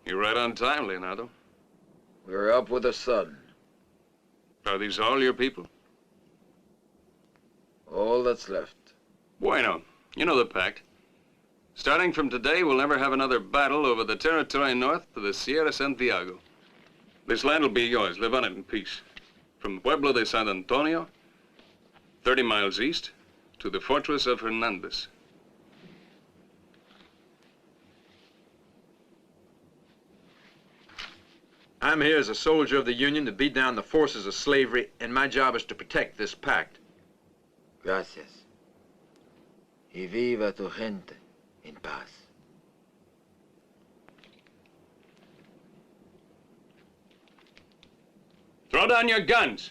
You're right on time, Renato. We're up with the sun. Are these all your people? All that's left. Bueno. You know the pact. Starting from today, we'll never have another battle over the territory north to the Sierra Santiago. This land will be yours. Live on it in peace. From Pueblo de San Antonio, 30 miles east, to the fortress of Hernandez. I'm here as a soldier of the Union to beat down the forces of slavery, and my job is to protect this pact. Gracias. Y viva tu gente en paz. Throw down your guns.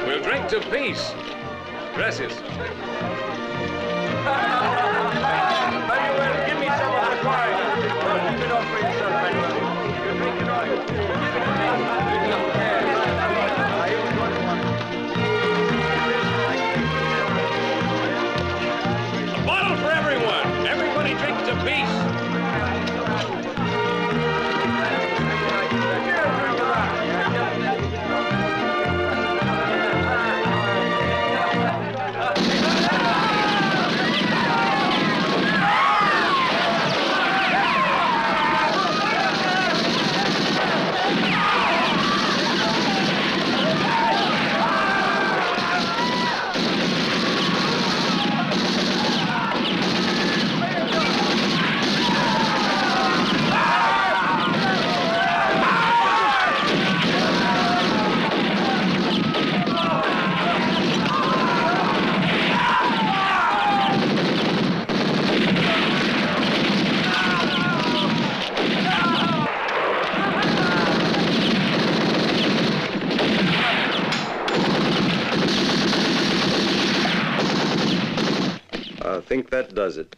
We'll drink to peace. Gracias. Manuel, give me some of that wine. Don't keep it up for yourself, Manuel. You're drinking oil. Give it to me. A bottle for everyone. Everybody drink to peace. I think that does it.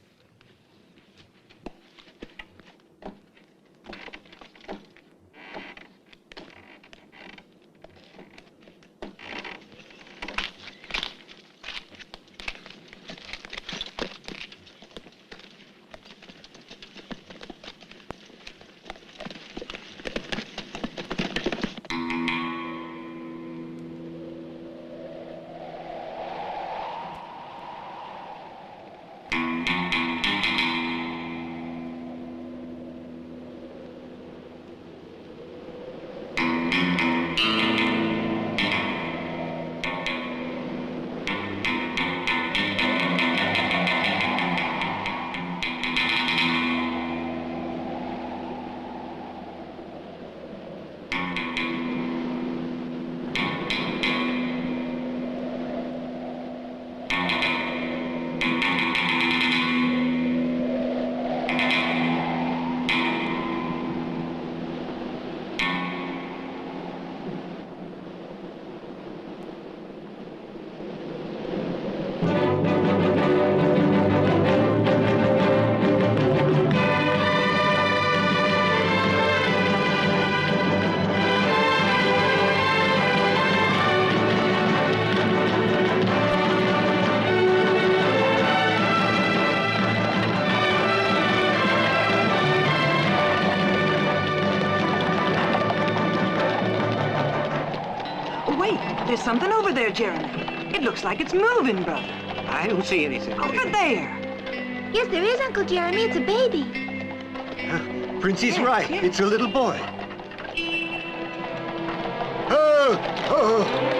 Wait, there's something over there, Jeremy. It looks like it's moving, brother. I don't see anything. Over there. Yes, there is, Uncle Jeremy. It's a baby. Princy's Yes, right. yes. It's a little boy. Oh! Oh!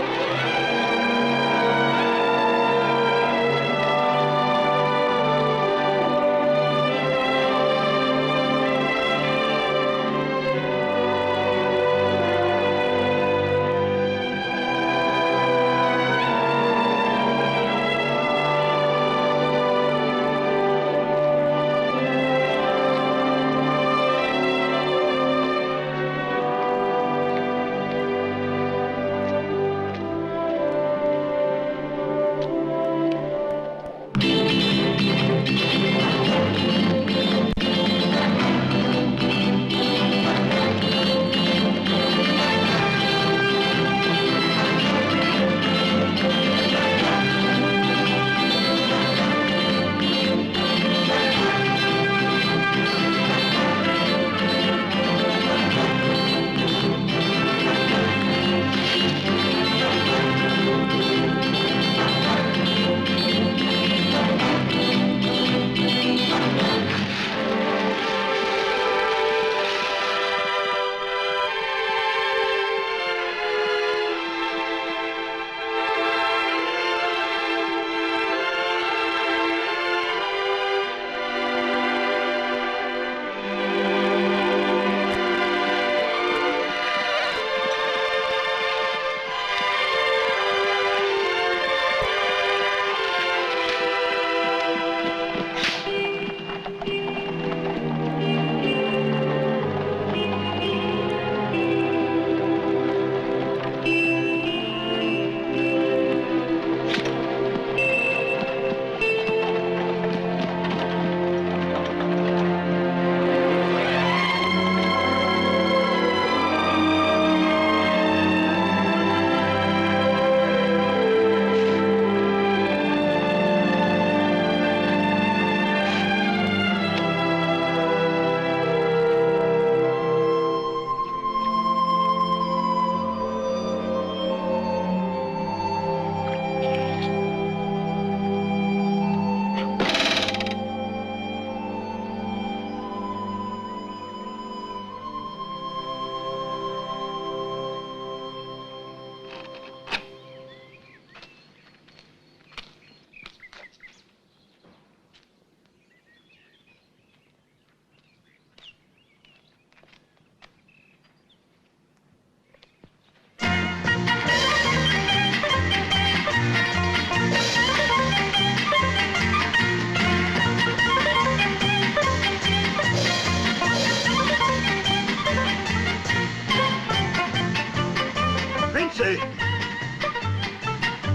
Princy!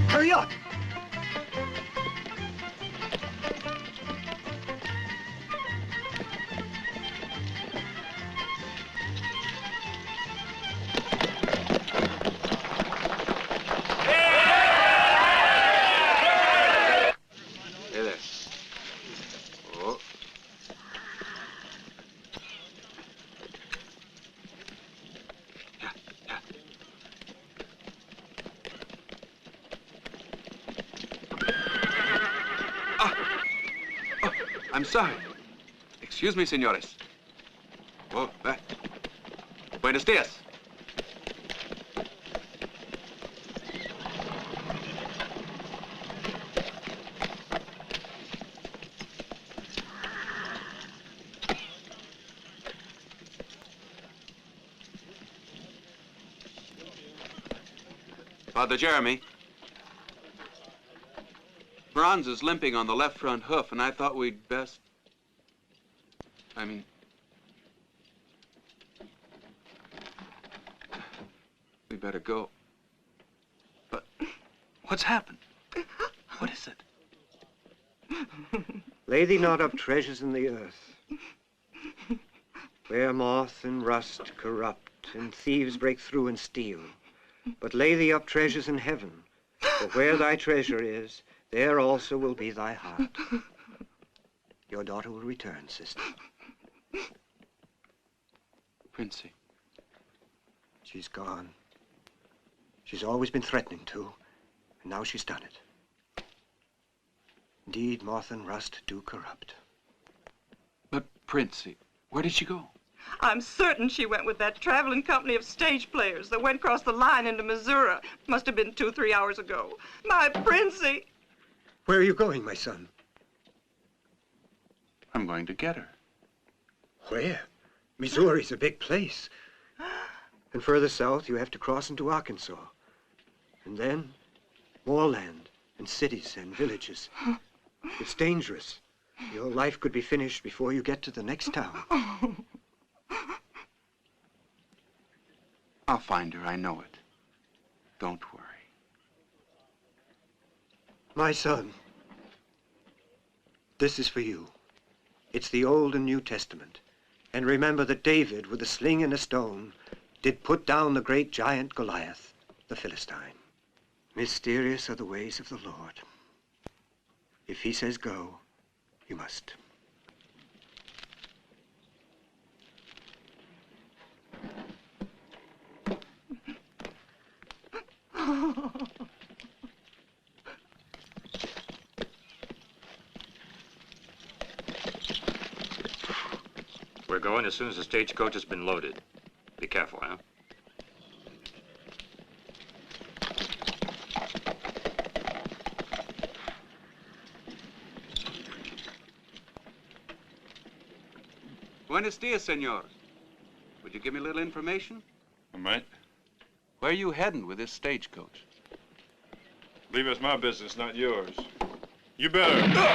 Hurry up! Hey there. Oh. Yeah, yeah. Oh, I'm sorry. Excuse me, senores. Oh, buenos dias. Father Jeremy. Franz is limping on the left front hoof, and I thought we'd best... we better go. But what's happened? What is it? Lay thee not up treasures in the earth, where moth and rust corrupt, and thieves break through and steal. But lay thee up treasures in heaven, for where thy treasure is, there also will be thy heart. Your daughter will return, sister. Princy. She's gone. She's always been threatening to, and now she's done it. Indeed, moth and rust do corrupt. But, Princy, where did she go? I'm certain she went with that traveling company of stage players that went across the line into Missouri. Must have been 2-3 hours ago. My Princy! Where are you going, my son? I'm going to get her. Where? Missouri's a big place. And further south, you have to cross into Arkansas. And then, more land, and cities, and villages. It's dangerous. Your life could be finished before you get to the next town. I'll find her, I know it. Don't worry. My son, this is for you. It's the Old and New Testament. And remember that David, with a sling and a stone, did put down the great giant Goliath, the Philistine. Mysterious are the ways of the Lord. If he says go, you must. We're going as soon as the stagecoach has been loaded. Be careful, huh? Buenos dias, senor. Would you give me a little information? I might. Where are you heading with this stagecoach? Believe it's my business, not yours. You better.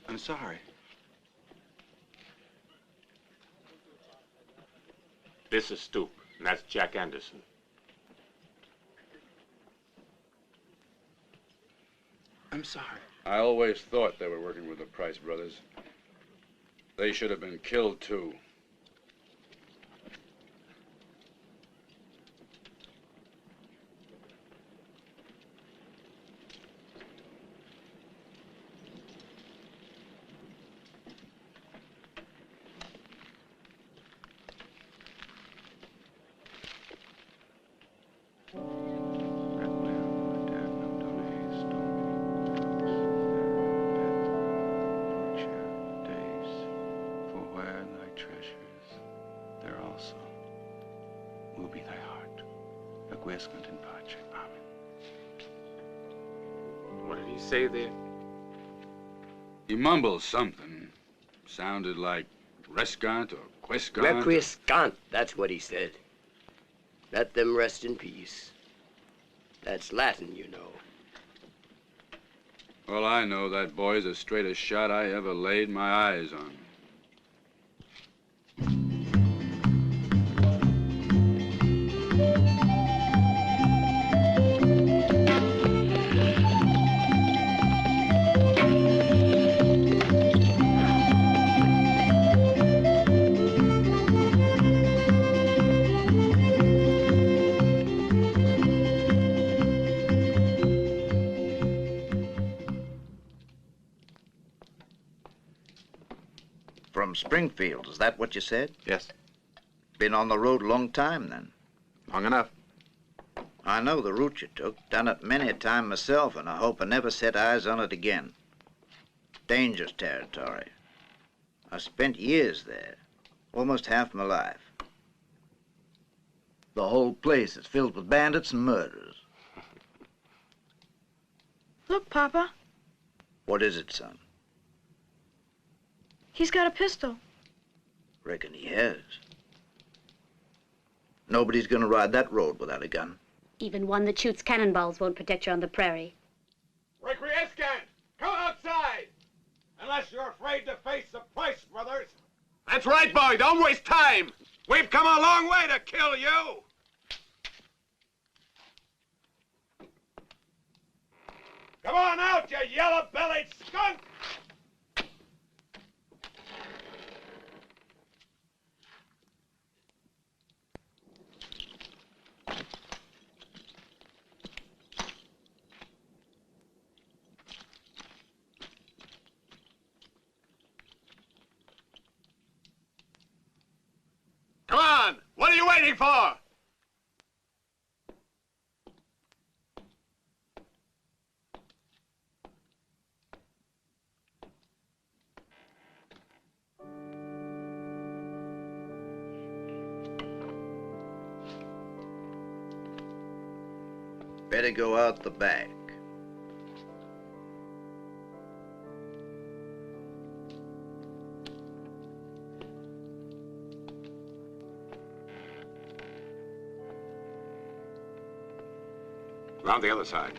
I'm sorry. This is Stoop, and that's Jack Anderson. I'm sorry. I always thought they were working with the Price brothers. They should have been killed, too. Requiescant in pace, Amen. What did he say there? He mumbled something. Sounded like Rescant or Quiscant. Requiescant, that's what he said. Let them rest in peace. That's Latin, you know. Well, I know that boy's the straightest shot I ever laid my eyes on. Springfield, is that what you said? Yes. Been on the road a long time, then? Long enough. I know the route you took. Done it many a time myself, and I hope I never set eyes on it again. Dangerous territory. I spent years there. Almost half my life. The whole place is filled with bandits and murderers. Look, Papa. What is it, son? He's got a pistol. Reckon he has. Nobody's gonna ride that road without a gun. Even one that shoots cannonballs won't protect you on the prairie. Requiescant! Unless you're afraid to face the price, brothers. That's right, boy. Don't waste time. We've come a long way to kill you. Come on out, you yellow-bellied skunk! Come on! What are you waiting for? Better go out the back. Round the other side.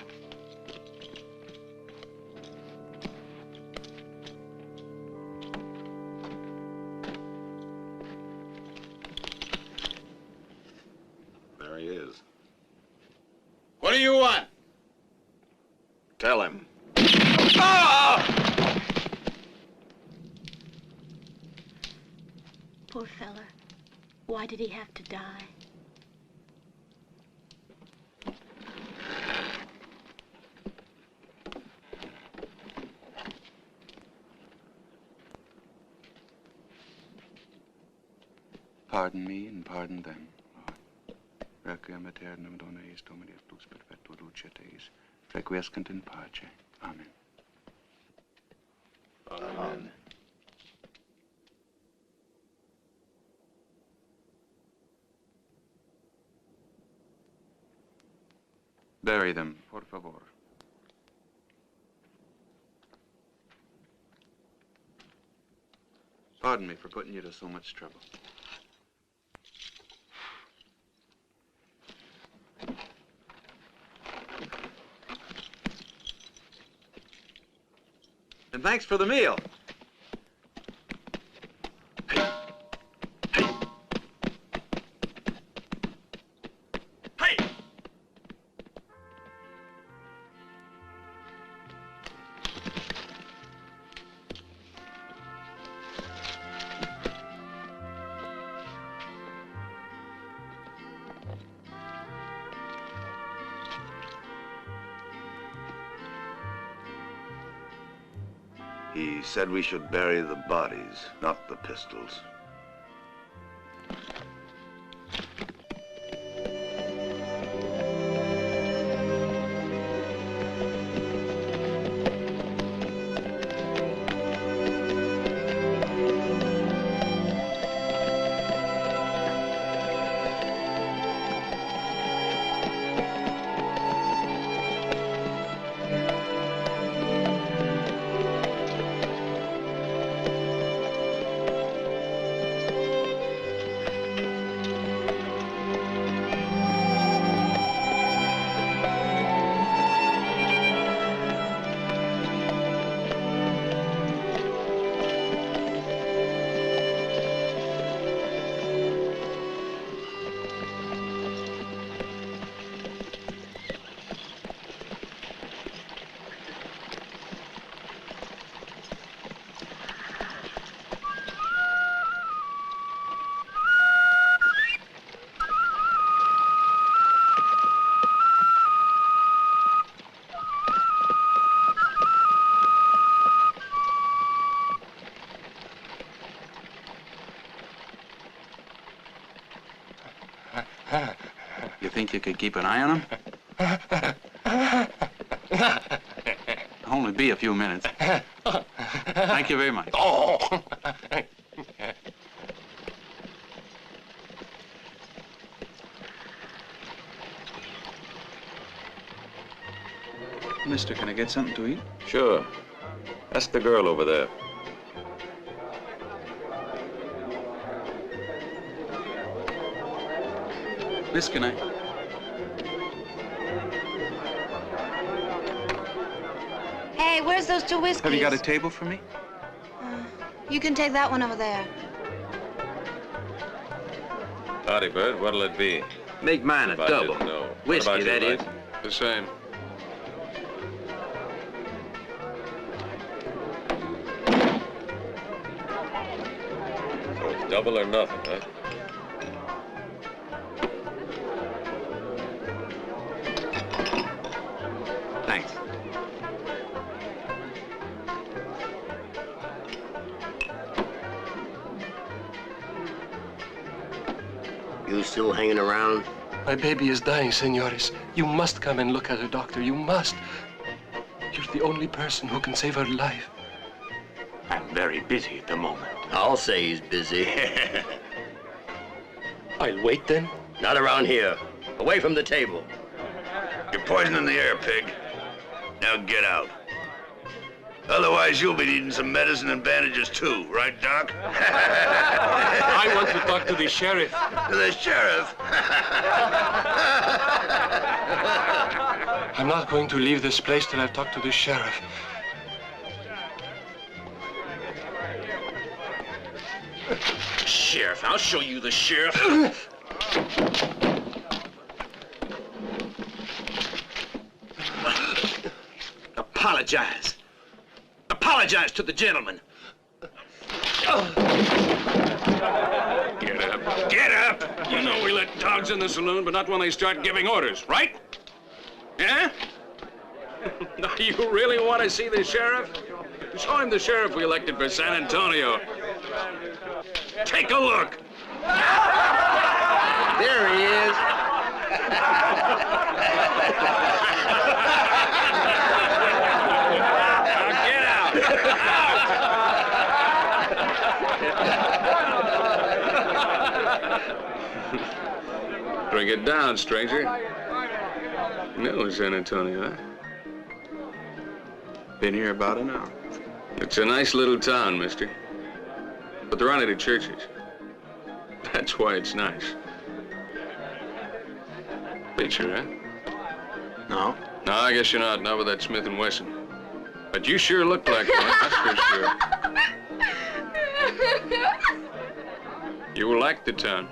There he is. What do you want? Tell him. Ah! Poor fella. Why did he have to die? Pardon me and pardon them, Lord. Requiem aeternam dona eis Domini et lux perpetua dulceat eis. Requiescant in pace. Amen. Amen. Bury them, por favor. Pardon me for putting you to so much trouble. And thanks for the meal. He said we should bury the bodies, not the pistols. You think you could keep an eye on him? Only be a few minutes. Thank you very much. Mister, can I get something to eat? Sure. Ask the girl over there. Miss, can I? Hey, where's those two whiskeys? Have you got a table for me? You can take that one over there. Howdy, Bert. What'll it be? Make mine a If I double. didn't know. What Whiskey, about you, that is. Mike? The same. So it's double or nothing, huh? Thanks. You still hanging around? My baby is dying, senores. You must come and look at her, doctor. You must. You're the only person who can save her life. I'm very busy at the moment. I'll say he's busy. I'll wait then. Not around here. Away from the table. You're poisoning the air, pig. Now get out. Otherwise, you'll be needing some medicine and bandages too, right, Doc? I want to talk to the sheriff. The sheriff? I'm not going to leave this place till I've talked to the sheriff. Sheriff, I'll show you the sheriff. Apologize. Apologize to the gentleman. Get up. Get up! You know we let dogs in the saloon, but not when they start giving orders, right? Yeah? Now, you really want to see the sheriff? Show him the sheriff we elected for San Antonio. Take a look. There he is. Now get out. Bring it down, stranger. No, San Antonio, huh? Been here about an hour. It's a nice little town, mister. But there aren't any churches. That's why it's nice. Preacher, huh? No. No, I guess you're not with that Smith & Wesson. But you sure look like one, that's for sure. You will like the town.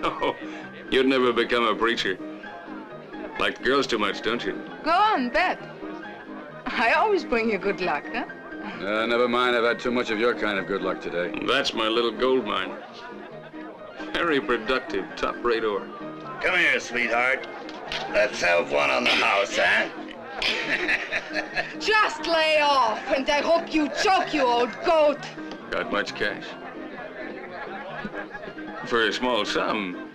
No, you'd never become a preacher. Like the girls too much, don't you? Go on, bet. I always bring you good luck, huh? Never mind. I've had too much of your kind of good luck today. That's my little gold mine. Very productive, top-rate ore. Come here, sweetheart. Let's have one on the house, huh? Just lay off, and I hope you choke, you old goat. Got much cash? For a small sum,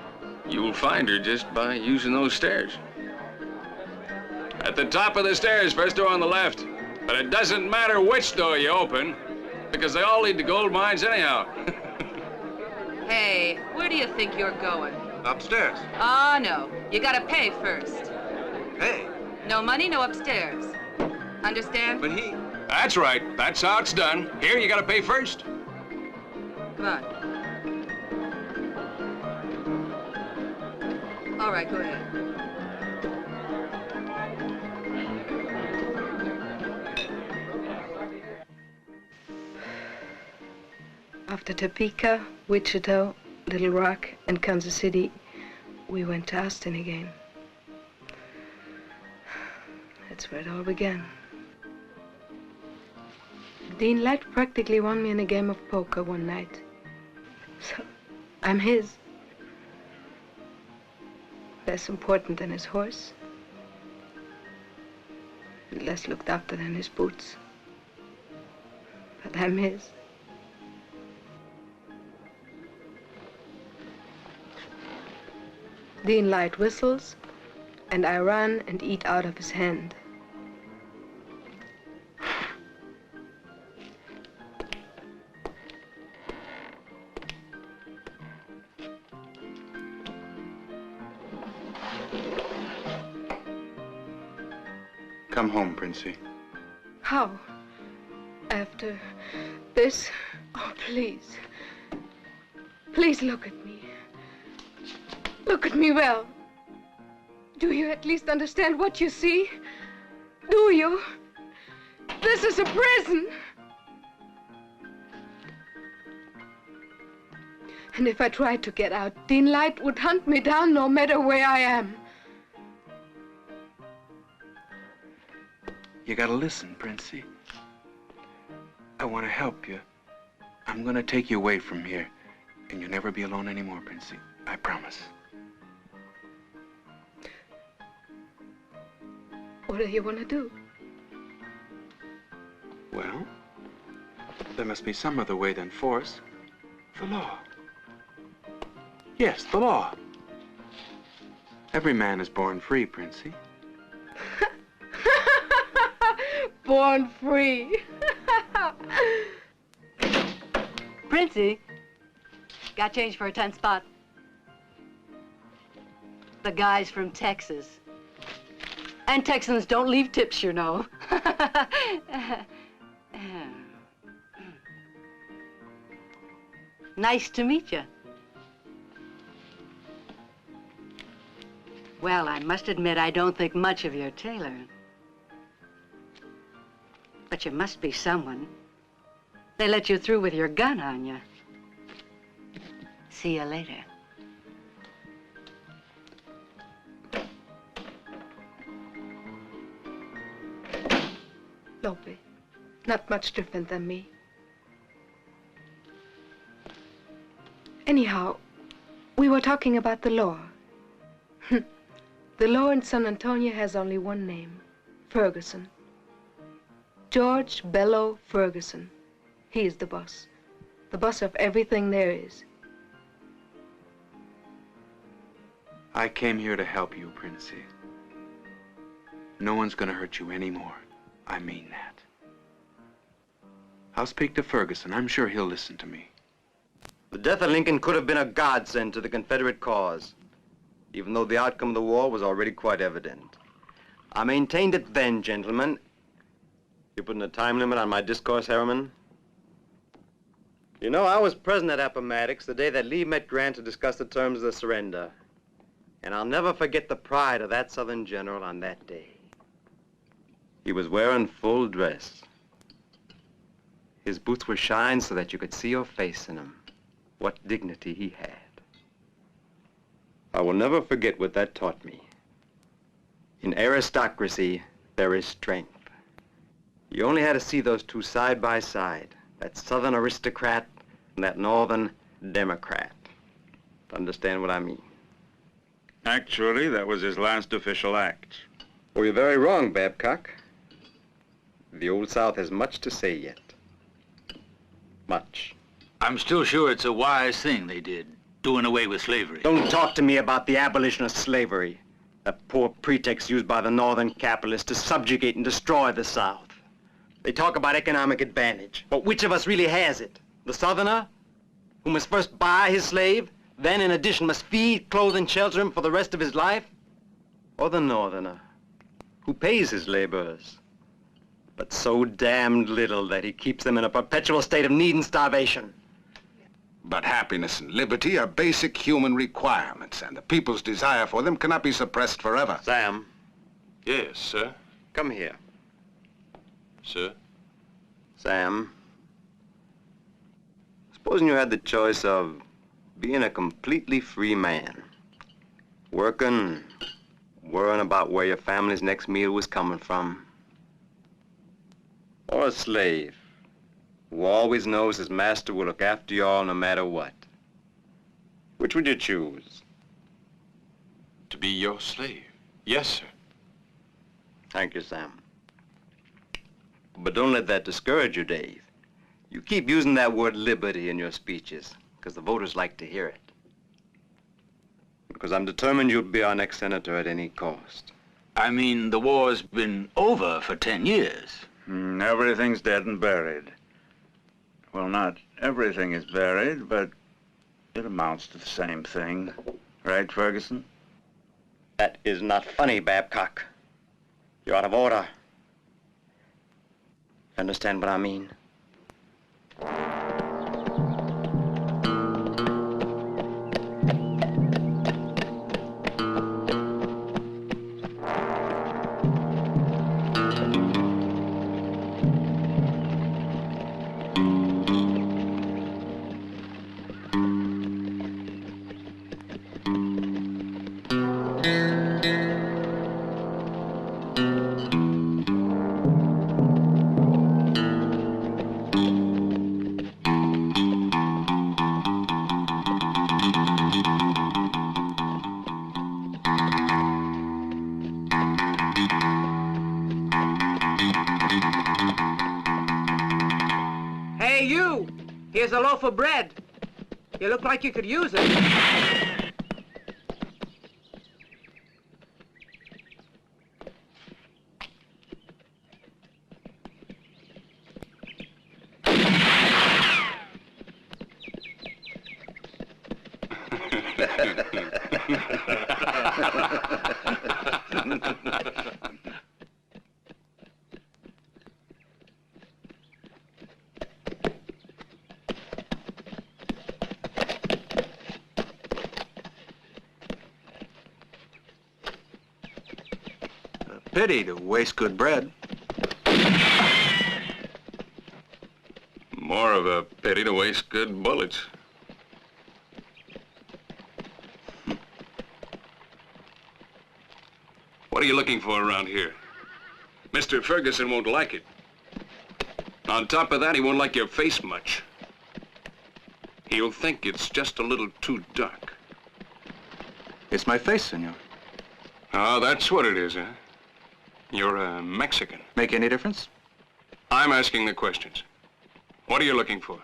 you'll find her just by using those stairs. At the top of the stairs, first door on the left. But it doesn't matter which door you open, because they all lead to gold mines anyhow. Hey, where do you think you're going? Upstairs. Ah, no. You gotta pay first. Hey. No money, no upstairs. Understand? But he... That's right. That's how it's done. Here, you gotta pay first. Come on. All right, go ahead. After Topeka, Wichita, Little Rock, and Kansas City, we went to Austin again. That's where it all began. Dean Light practically won me in a game of poker one night. So, I'm his. Less important than his horse. Less looked after than his boots. But I'm his. Dean Light whistles, and I run and eat out of his hand. Come home, Princy. How? After this? Oh, please. Please look at me. Look at me well. Do you at least understand what you see? Do you? This is a prison. And if I tried to get out, Dean Light would hunt me down no matter where I am. You gotta listen, Princy. I want to help you. I'm gonna take you away from here, and you'll never be alone anymore, Princy. I promise. What do you want to do? Well, there must be some other way than force. The law. Yes, the law. Every man is born free, Princy. Born free. Princy, got change for a 10 spot. The guy's from Texas. And Texans don't leave tips, you know. Nice to meet you. Well, I must admit I don't think much of your tailor. But you must be someone. They let you through with your gun on you. See you later. Lope, not much different than me. Anyhow, we were talking about the law. The law in San Antonio has only one name, Ferguson. George Bello Ferguson. He is the boss of everything there is. I came here to help you, Princy. No one's gonna hurt you anymore. I mean that. I'll speak to Ferguson. I'm sure he'll listen to me. The death of Lincoln could have been a godsend to the Confederate cause, even though the outcome of the war was already quite evident. I maintained it then, gentlemen. You putting a time limit on my discourse, Harriman? You know, I was present at Appomattox the day that Lee met Grant to discuss the terms of the surrender. And I'll never forget the pride of that Southern general on that day. He was wearing full dress. His boots were shined so that you could see your face in them. What dignity he had. I will never forget what that taught me. In aristocracy, there is strength. You only had to see those two side by side, that Southern aristocrat and that Northern Democrat, to understand what I mean. Actually, that was his last official act. Oh, you're very wrong, Babcock. The Old South has much to say yet. Much. I'm still sure it's a wise thing they did, doing away with slavery. Don't talk to me about the abolition of slavery, that poor pretext used by the Northern capitalists to subjugate and destroy the South. They talk about economic advantage, but which of us really has it? The Southerner, who must first buy his slave, then in addition must feed, clothe, and shelter him for the rest of his life? Or the Northerner, who pays his laborers, but so damned little that he keeps them in a perpetual state of need and starvation? But happiness and liberty are basic human requirements, and the people's desire for them cannot be suppressed forever. Sam. Yes, sir. Come here. Sir? Sam, supposing you had the choice of being a completely free man, working, worrying about where your family's next meal was coming from, or a slave who always knows his master will look after you all no matter what, which would you choose? To be your slave. Yes, sir. Thank you, Sam. But don't let that discourage you, Dave. You keep using that word liberty in your speeches, because the voters like to hear it. Because I'm determined you'll be our next senator at any cost. I mean, the war's been over for 10 years. Everything's dead and buried. Well, not everything is buried, but it amounts to the same thing. Right, Ferguson? That is not funny, Babcock. You're out of order. Understand what I mean? Here's a loaf of bread. You look like you could use it. Pity to waste good bread. More of a pity to waste good bullets. What are you looking for around here? Mr. Ferguson won't like it. On top of that, he won't like your face much. He'll think it's just a little too dark. It's my face, senor. Oh, that's what it is, huh? You're a Mexican. Make any difference? I'm asking the questions. What are you looking for?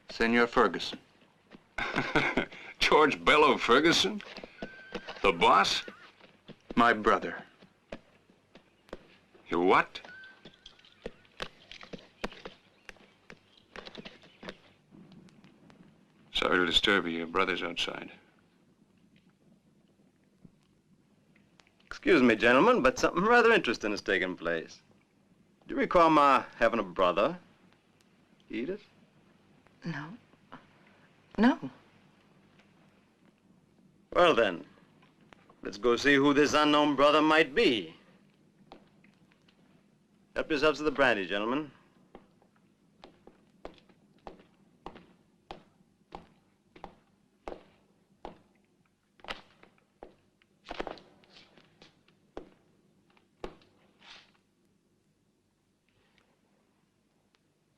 Senor Ferguson. George Bello Ferguson? The boss? My brother. You what? Sorry to disturb you. Your brother's outside. Excuse me, gentlemen, but something rather interesting has taken place. Do you recall my having a brother, Edith? No. No. Well, then, let's go see who this unknown brother might be. Help yourselves to the brandy, gentlemen.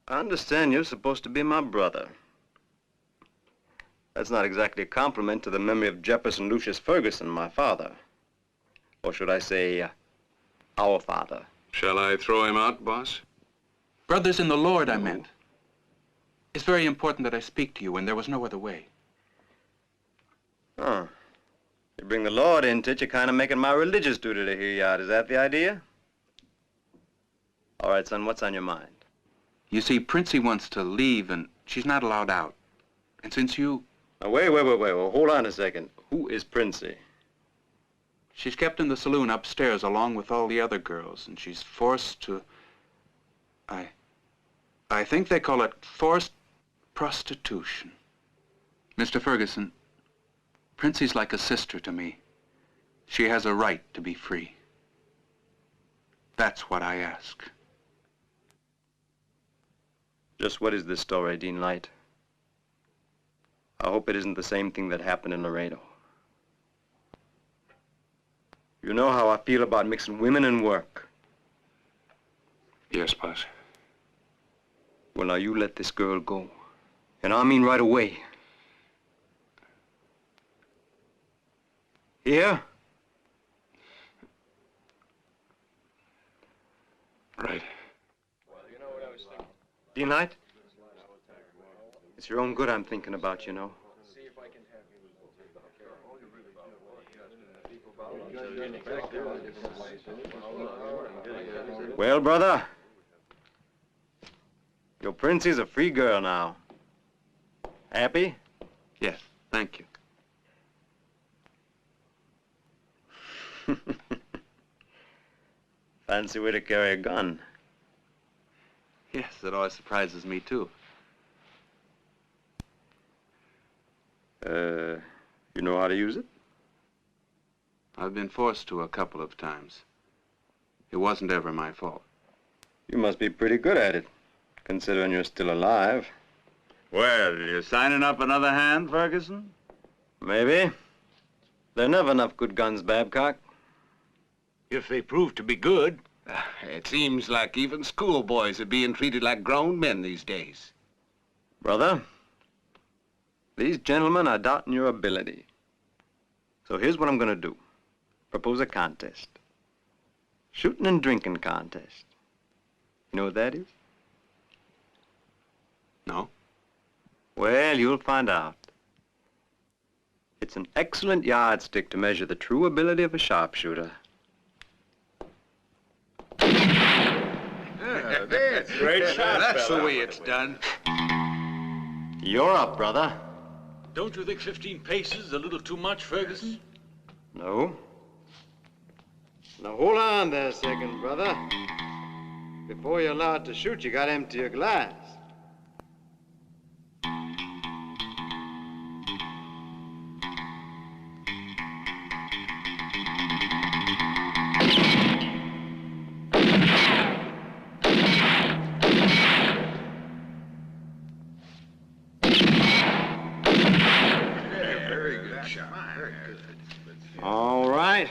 I understand you're supposed to be my brother. That's not exactly a compliment to the memory of Jefferson Lucius Ferguson, my father. Or should I say, our father. Shall I throw him out, boss? Brothers in the Lord, I meant. It's very important that I speak to you, and there was no other way. Oh. You bring the Lord into it, you're kind of making my religious duty to hear you out. Is that the idea? All right, son, what's on your mind? You see, Princy wants to leave, and she's not allowed out. And since you... Now, wait. Well, hold on a second. Who is Princy? She's kept in the saloon upstairs along with all the other girls, and she's forced to... I think they call it forced prostitution. Mr. Ferguson, Princy's like a sister to me. She has a right to be free. That's what I ask. Just what is this story, Dean Light? I hope it isn't the same thing that happened in Laredo. You know how I feel about mixing women and work. Yes, boss. Well, now you let this girl go. And I mean right away. Here? Right. Dean Light? It's your own good I'm thinking about, you know. Well, brother, your Princy's a free girl now. Happy? Yes, thank you. Fancy way to carry a gun. Yes, it always surprises me, too. You know how to use it? I've been forced to a couple of times. It wasn't ever my fault. You must be pretty good at it, considering you're still alive. Well, you signing up another hand, Ferguson? Maybe. There are never enough good guns, Babcock. If they prove to be good. It seems like even schoolboys are being treated like grown men these days. Brother, these gentlemen are doubting your ability. So here's what I'm going to do. Propose a contest. Shooting and drinking contest. You know what that is? No. Well, you'll find out. It's an excellent yardstick to measure the true ability of a sharpshooter. Great shot, That's fella. the way it's done. You're up, brother. Don't you think 15 paces is a little too much, Ferguson? No. Now hold on there a second, brother. Before you're allowed to shoot, you gotta empty your glass. All right.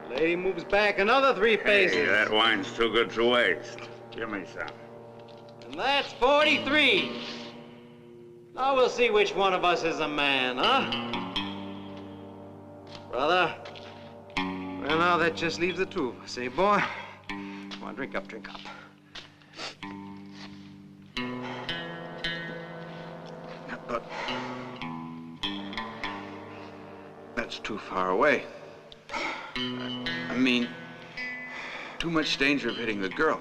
Lady moves back another 3 paces. Hey, that wine's too good to waste. Give me some. And that's 43. Now we'll see which one of us is a man, huh? Brother? Well, now that just leaves the two of us, eh, boy? Come on, drink up, drink up. But that's too far away. I mean, too much danger of hitting the girl.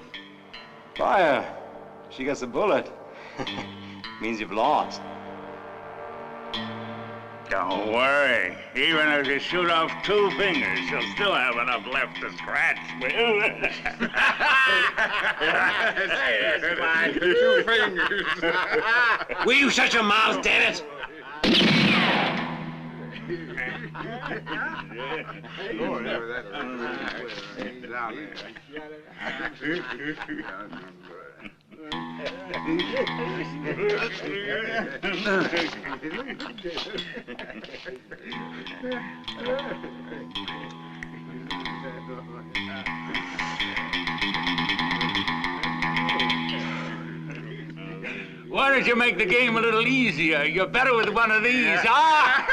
Fire. She gets a bullet. Means you've lost. Don't worry. Even if you shoot off 2 fingers, you'll still have enough left to scratch with. Hey, that's fine. 2 fingers. Will you shut your mouth, damn it? Why don't you make the game a little easier? You're better with one of these. Ah!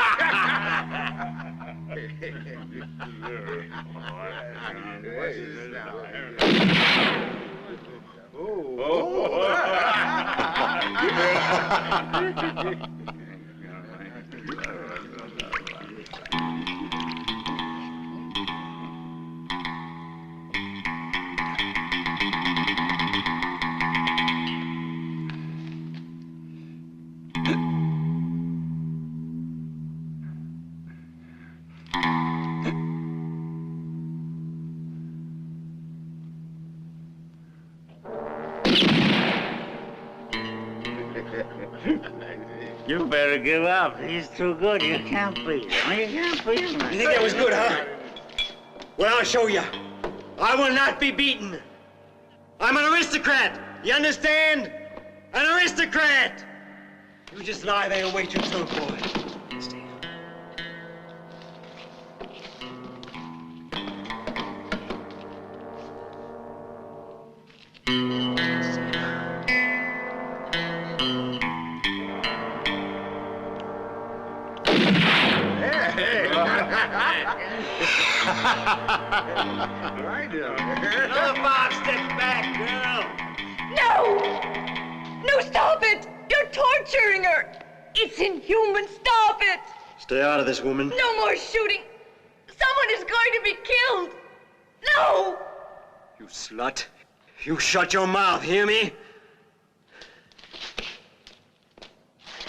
You better give up. He's too good. You can't beat him. You can't beat him. You think that was good, huh? Well, I'll show you. I will not be beaten. I'm an aristocrat. You understand? An aristocrat. You just lie there and wait your turn, boy. Stay. Another 5 steps back, girl. No! No, stop it! You're torturing her! It's inhuman, stop it! Stay out of this, woman. No more shooting! Someone is going to be killed! No! You slut. You shut your mouth, hear me?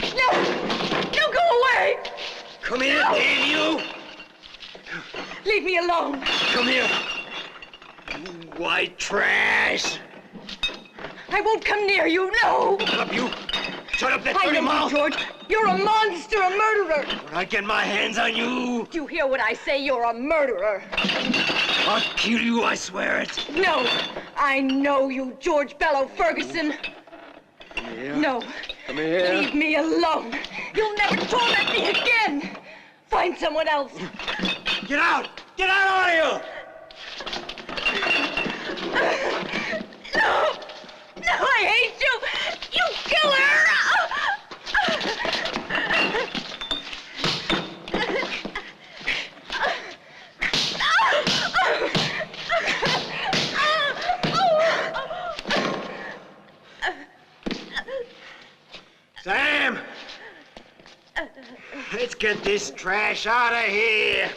No! No, go away! Come here, No! damn you! Leave me alone! Come here! You white trash! I won't come near you, no! Shut up, you! Shut up that I dirty know you, mouth! George! You're a monster, a murderer! When I get my hands on you, Do you hear what I say? You're a murderer! I'll kill you, I swear it! No! I know you, George Bellow Ferguson! Come here. No! Come here. Leave me alone! You'll never torment me again! Find someone else! Get out! Get out, all of you! No! No, I hate you! You killer! Sam! Let's get this trash out of here.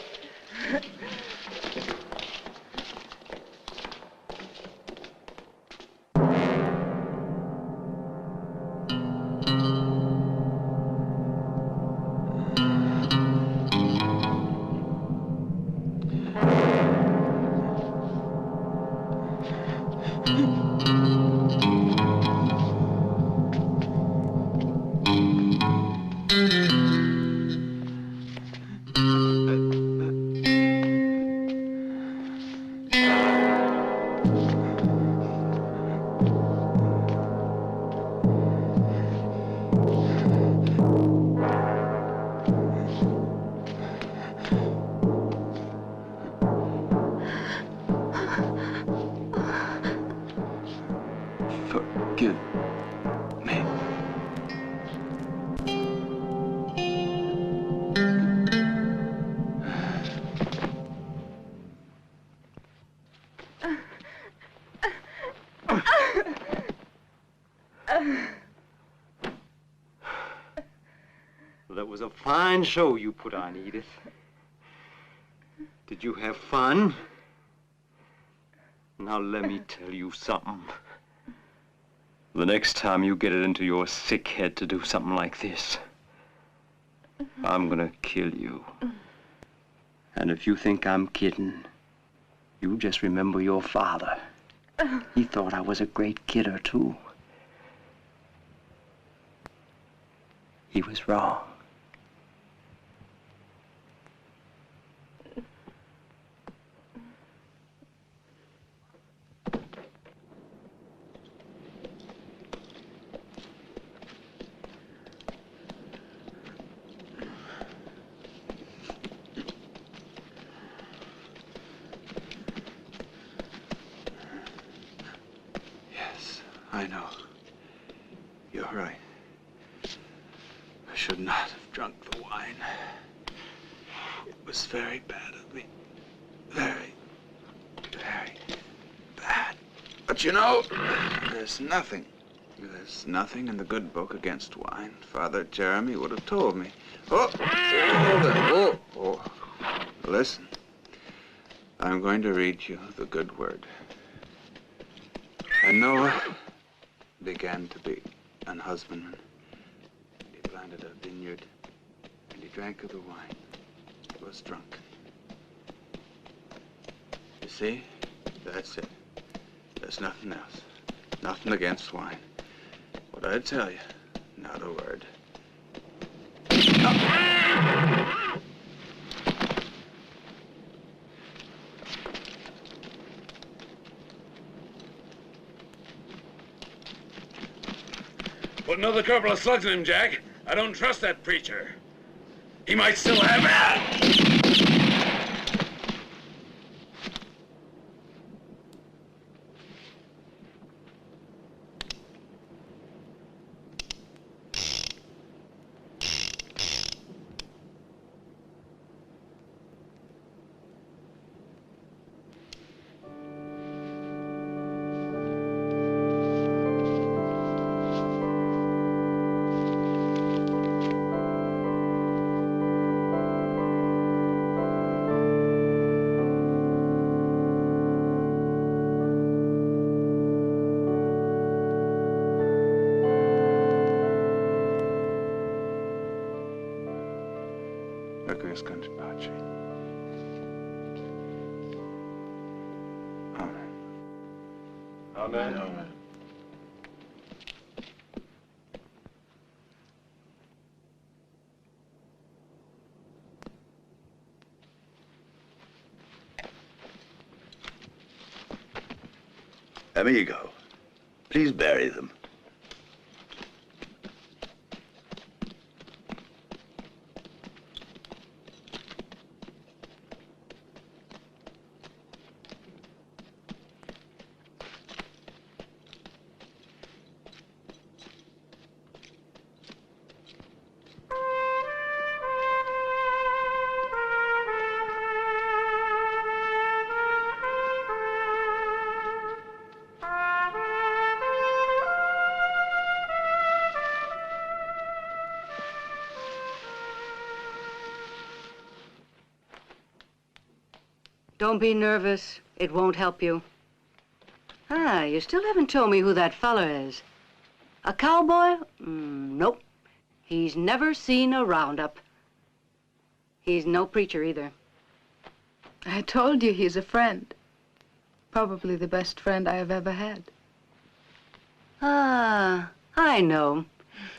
Forgive me. Well, that was a fine show you put on, Edith. Did you have fun? Now let me tell you something. The next time you get it into your sick head to do something like this, I'm gonna kill you. And if you think I'm kidding, you just remember your father. He thought I was a great kidder, too. He was wrong. I know. You're right. I should not have drunk the wine. It was very bad of me. Very, very bad. But you know, there's nothing in the good book against wine. Father Jeremy would have told me. Oh. Listen. I'm going to read you the good word. And Noah began to be an husbandman. And he planted a vineyard, and he drank of the wine. He was drunk. You see? That's it. There's nothing else. Nothing against wine. What I tell you, not a word. Put another couple of slugs in him, Jack. I don't trust that preacher. He might still have that. Requiescant, pace. Amen. Amen. Amen. Amigo, please bury them. Don't be nervous. It won't help you. Ah, you still haven't told me who that fella is. A cowboy? Nope. He's never seen a roundup. He's no preacher either. I told you he's a friend. Probably the best friend I have ever had. Ah, I know.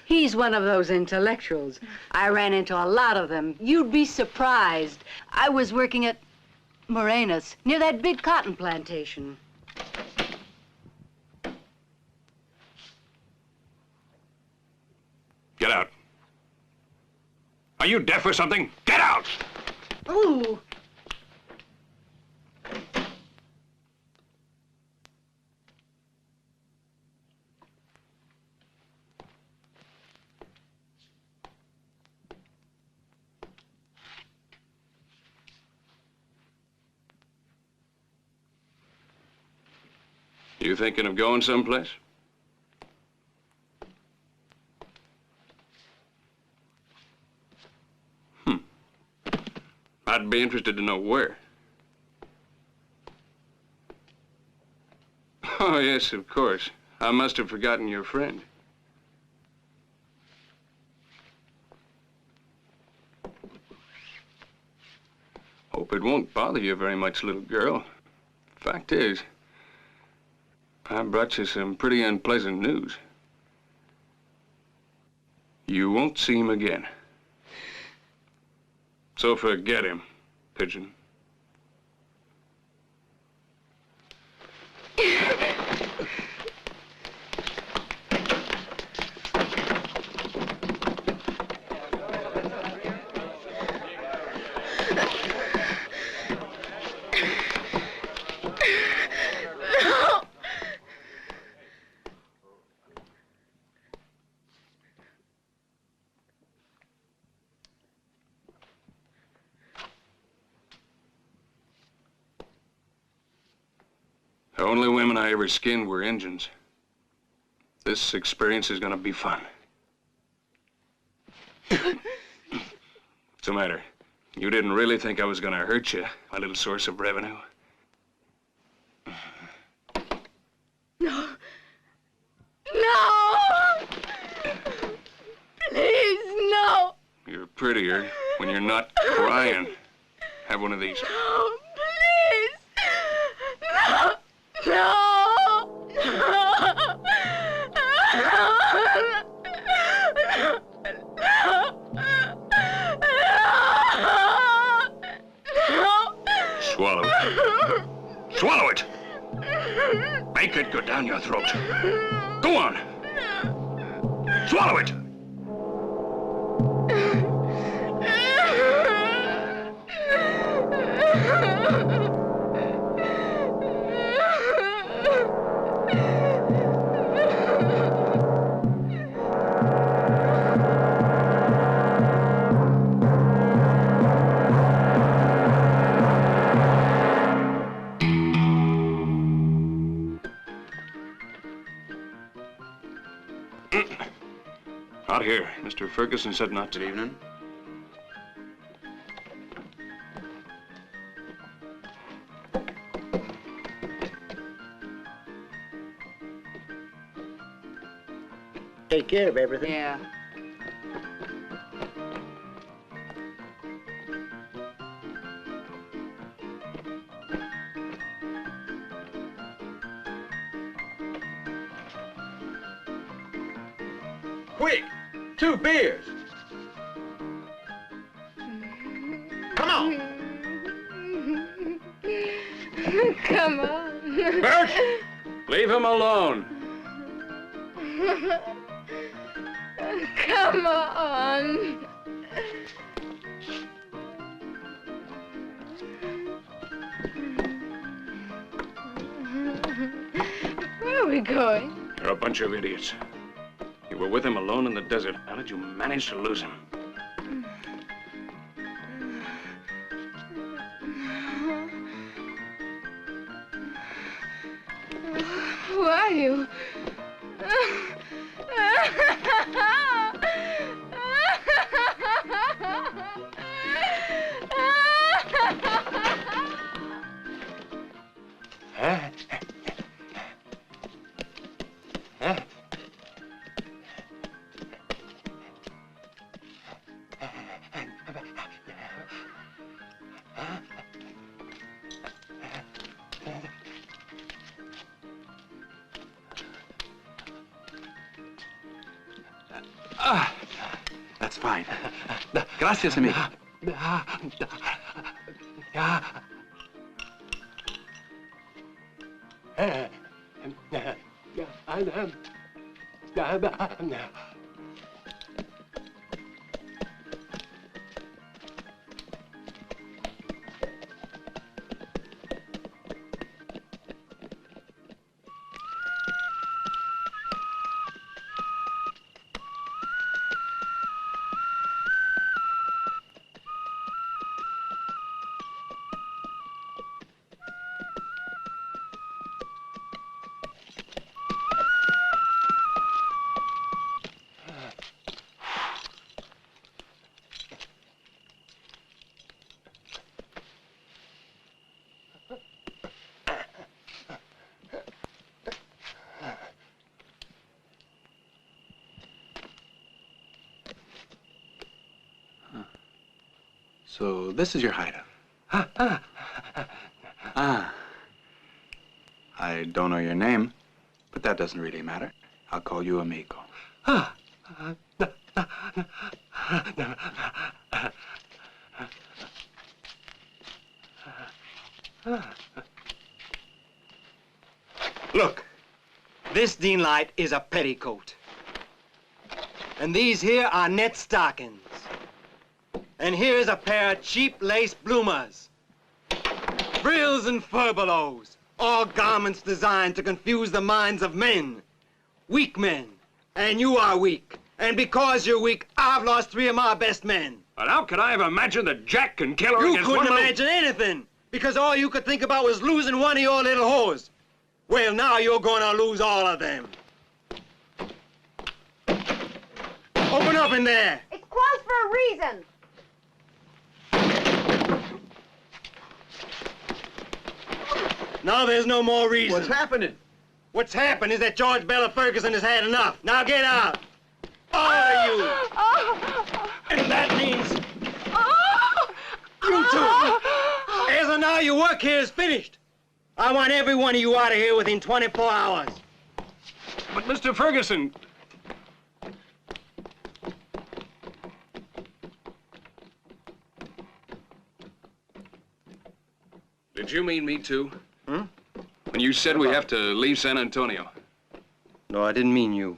He's one of those intellectuals. I ran into a lot of them. You'd be surprised. I was working at Morena's, near that big cotton plantation. Get out. Are you deaf or something? Get out! Ooh! You thinking of going someplace? I'd be interested to know where. Oh, yes, of course. I must have forgotten your friend. Hope it won't bother you very much, little girl. Fact is, I brought you some pretty unpleasant news. You won't see him again. So forget him, pigeon. The only women I ever skinned were Injuns. This experience is gonna be fun. What's the matter? You didn't really think I was gonna hurt you, my little source of revenue? No. No! Please, no! You're prettier when you're not crying. Have one of these. No, please! No! No! Swallow it. Swallow it! Make it go down your throat. Go on! Swallow it! Out here. Mr. Ferguson said not to. Good evening. Take care of everything. Yeah. Quick! 2 beers! Come on! Come on. Bert! Leave him alone. Come on. Where are we going? You're a bunch of idiots. You were with him alone in the desert. How did you manage to lose him? Who are you? Gracias, amigo. So this is your hideout. Ah. I don't know your name, but that doesn't really matter. I'll call you amigo. Look, this Dean Light is a petticoat. And these here are net stockings. And here's a pair of cheap lace bloomers. Frills and furbelows, all garments designed to confuse the minds of men. Weak men. And you are weak. And because you're weak, I've lost 3 of my best men. But how could I have imagined that Jack can kill her You against couldn't one little... imagine anything, because all you could think about was losing one of your little whores. Well, now you're gonna lose all of them. Open up in there. It's closed for a reason. Now there's no more reason. What's happening? What's happened is that George Bella Ferguson has had enough. Now get out. All of you. And that means you too. As of now, your work here is finished. I want every one of you out of here within 24 hours. But Mr. Ferguson... Did you mean me too? Hmm? When you said we have to leave San Antonio. No, I didn't mean you.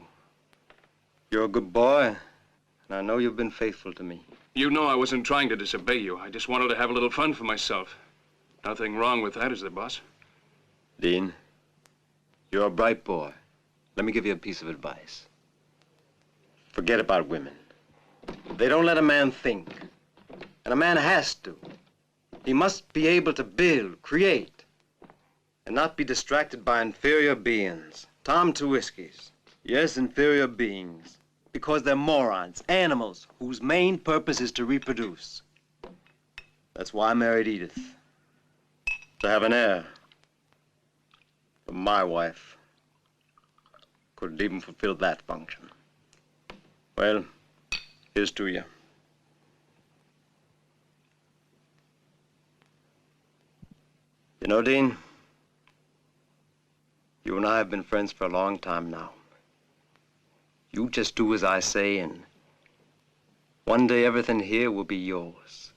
You're a good boy, and I know you've been faithful to me. You know I wasn't trying to disobey you. I just wanted to have a little fun for myself. Nothing wrong with that, is there, boss? Dean, you're a bright boy. Let me give you a piece of advice. Forget about women. They don't let a man think. And a man has to. He must be able to build, create, and not be distracted by inferior beings. Tom to whiskeys. Yes, inferior beings. Because they're morons, animals, whose main purpose is to reproduce. That's why I married Edith. To have an heir. But my wife couldn't even fulfill that function. Well, here's to you. You know, Dean, you and I have been friends for a long time now. You just do as I say, and one day everything here will be yours.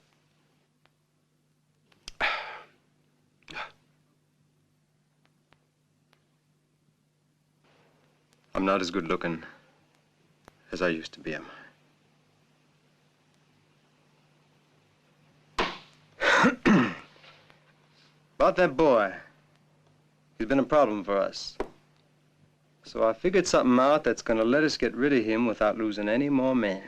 I'm not as good looking as I used to be, am I? About that boy. He's been a problem for us. So I figured something out that's gonna let us get rid of him without losing any more men.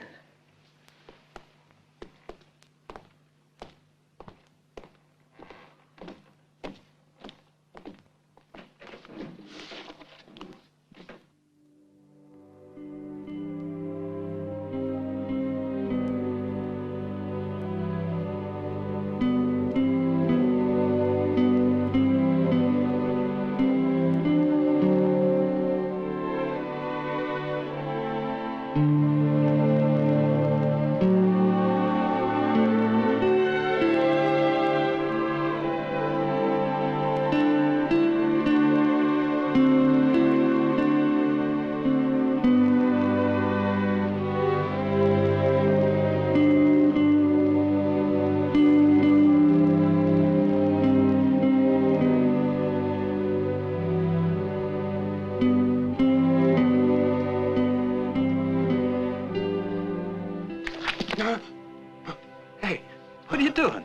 What are you doing?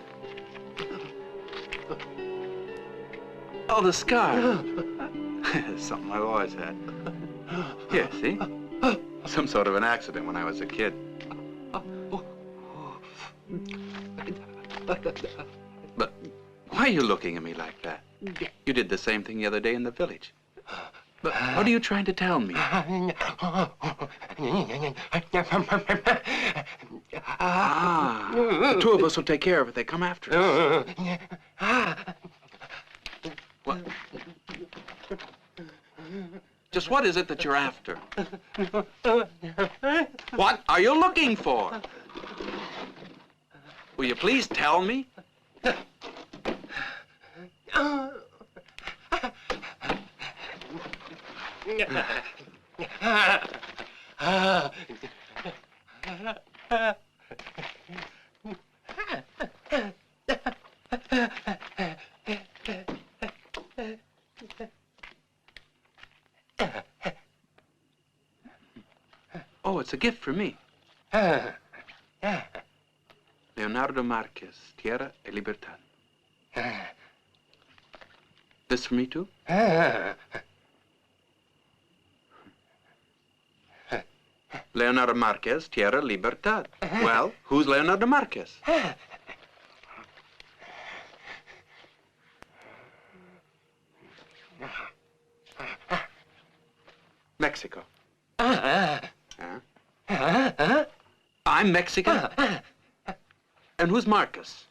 Oh, the scar. Something I've always had. Here, see? Some sort of an accident when I was a kid. But why are you looking at me like that? You did the same thing the other day in the village. But what are you trying to tell me? The two of us will take care of it. They come after us. What? Just what is it that you're after? What are you looking for? Will you please tell me? Oh, it's a gift for me. Leonardo Marquez, Tierra e Libertad. This for me too? Leonardo Marquez, Tierra, Libertad. Well, who's Leonardo Marquez? Mexico. I'm Mexican. And who's Marcus?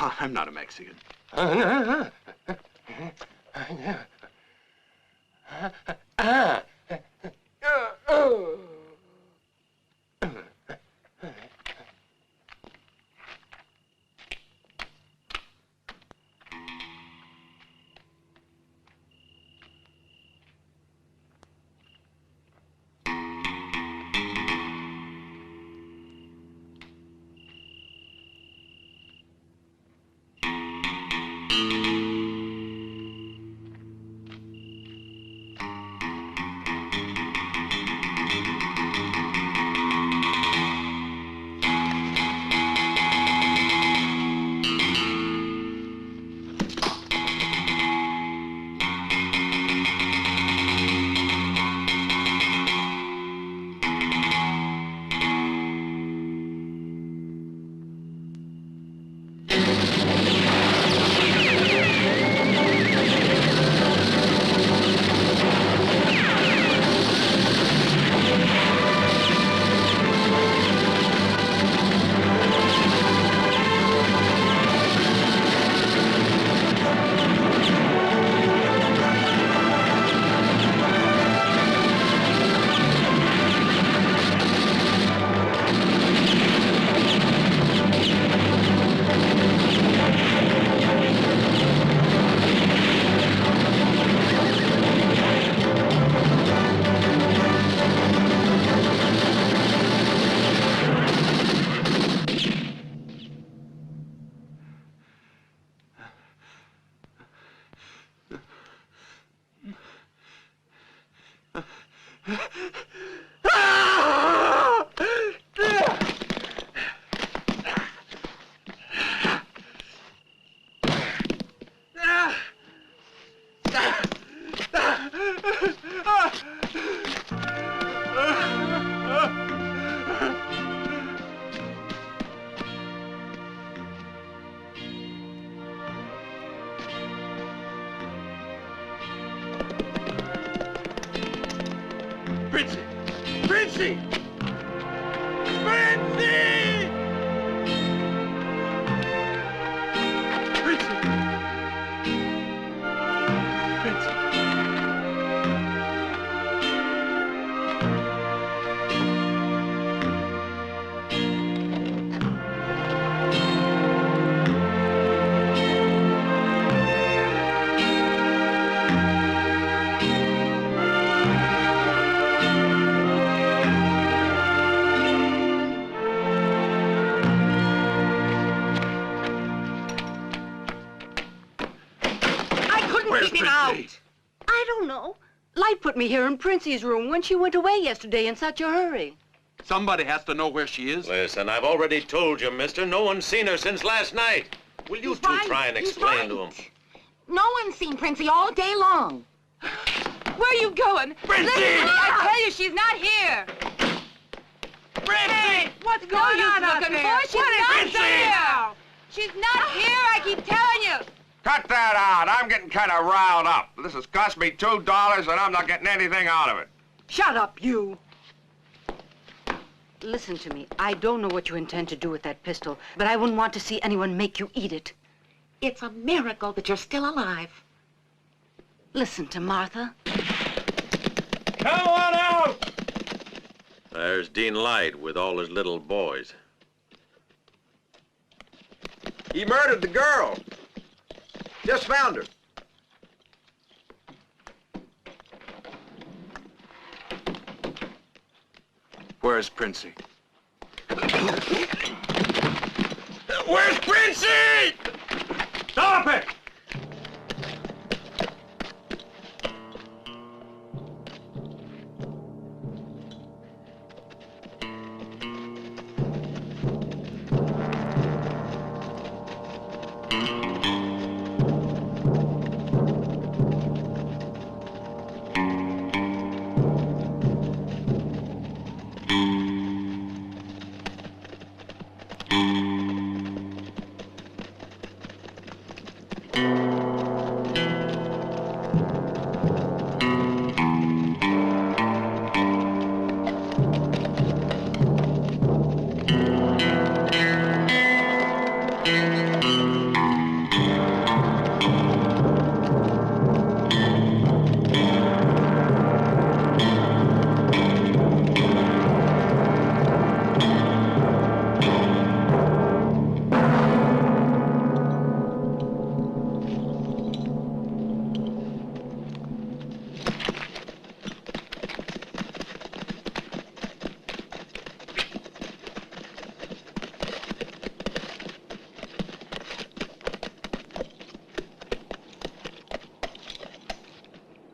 Oh, I'm not a Mexican. Princy! Princy! Princy! Princy! Princy! put me here in Princy's room when she went away yesterday in such a hurry. Somebody has to know where she is. Listen, I've already told you, mister. No one's seen her since last night. Will you two try and explain to him? No one's seen Princy all day long. Where are you going? Princy! Listen to me, I tell you, she's not here. Princy! What's going on looking for? She's not here. She's not here, I keep telling you. Cut that out. I'm getting kind of riled up. This has cost me $2 and I'm not getting anything out of it. Shut up, you. Listen to me. I don't know what you intend to do with that pistol, but I wouldn't want to see anyone make you eat it. It's a miracle that you're still alive. Listen to Martha. Come on out! There's Dean Light with all his little boys. He murdered the girl. Just found her. Where's Princy? Where's Princy? Stop it!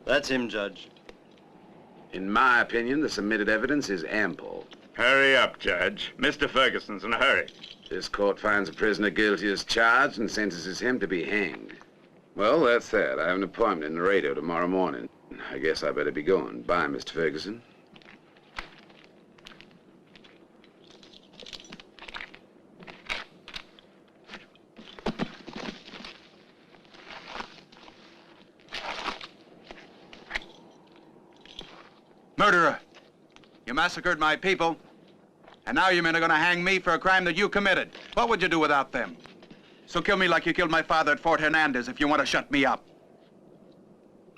That's him, Judge. In my opinion, the submitted evidence is ample. Hurry up, Judge. Mr. Ferguson's in a hurry. This court finds a prisoner guilty as charged and sentences him to be hanged. Well, that's that. I have an appointment in Laredo tomorrow morning. I guess I better be going. Bye, Mr. Ferguson. Murderer! You massacred my people, and now you men are going to hang me for a crime that you committed. What would you do without them? So kill me like you killed my father at Fort Hernandez if you want to shut me up.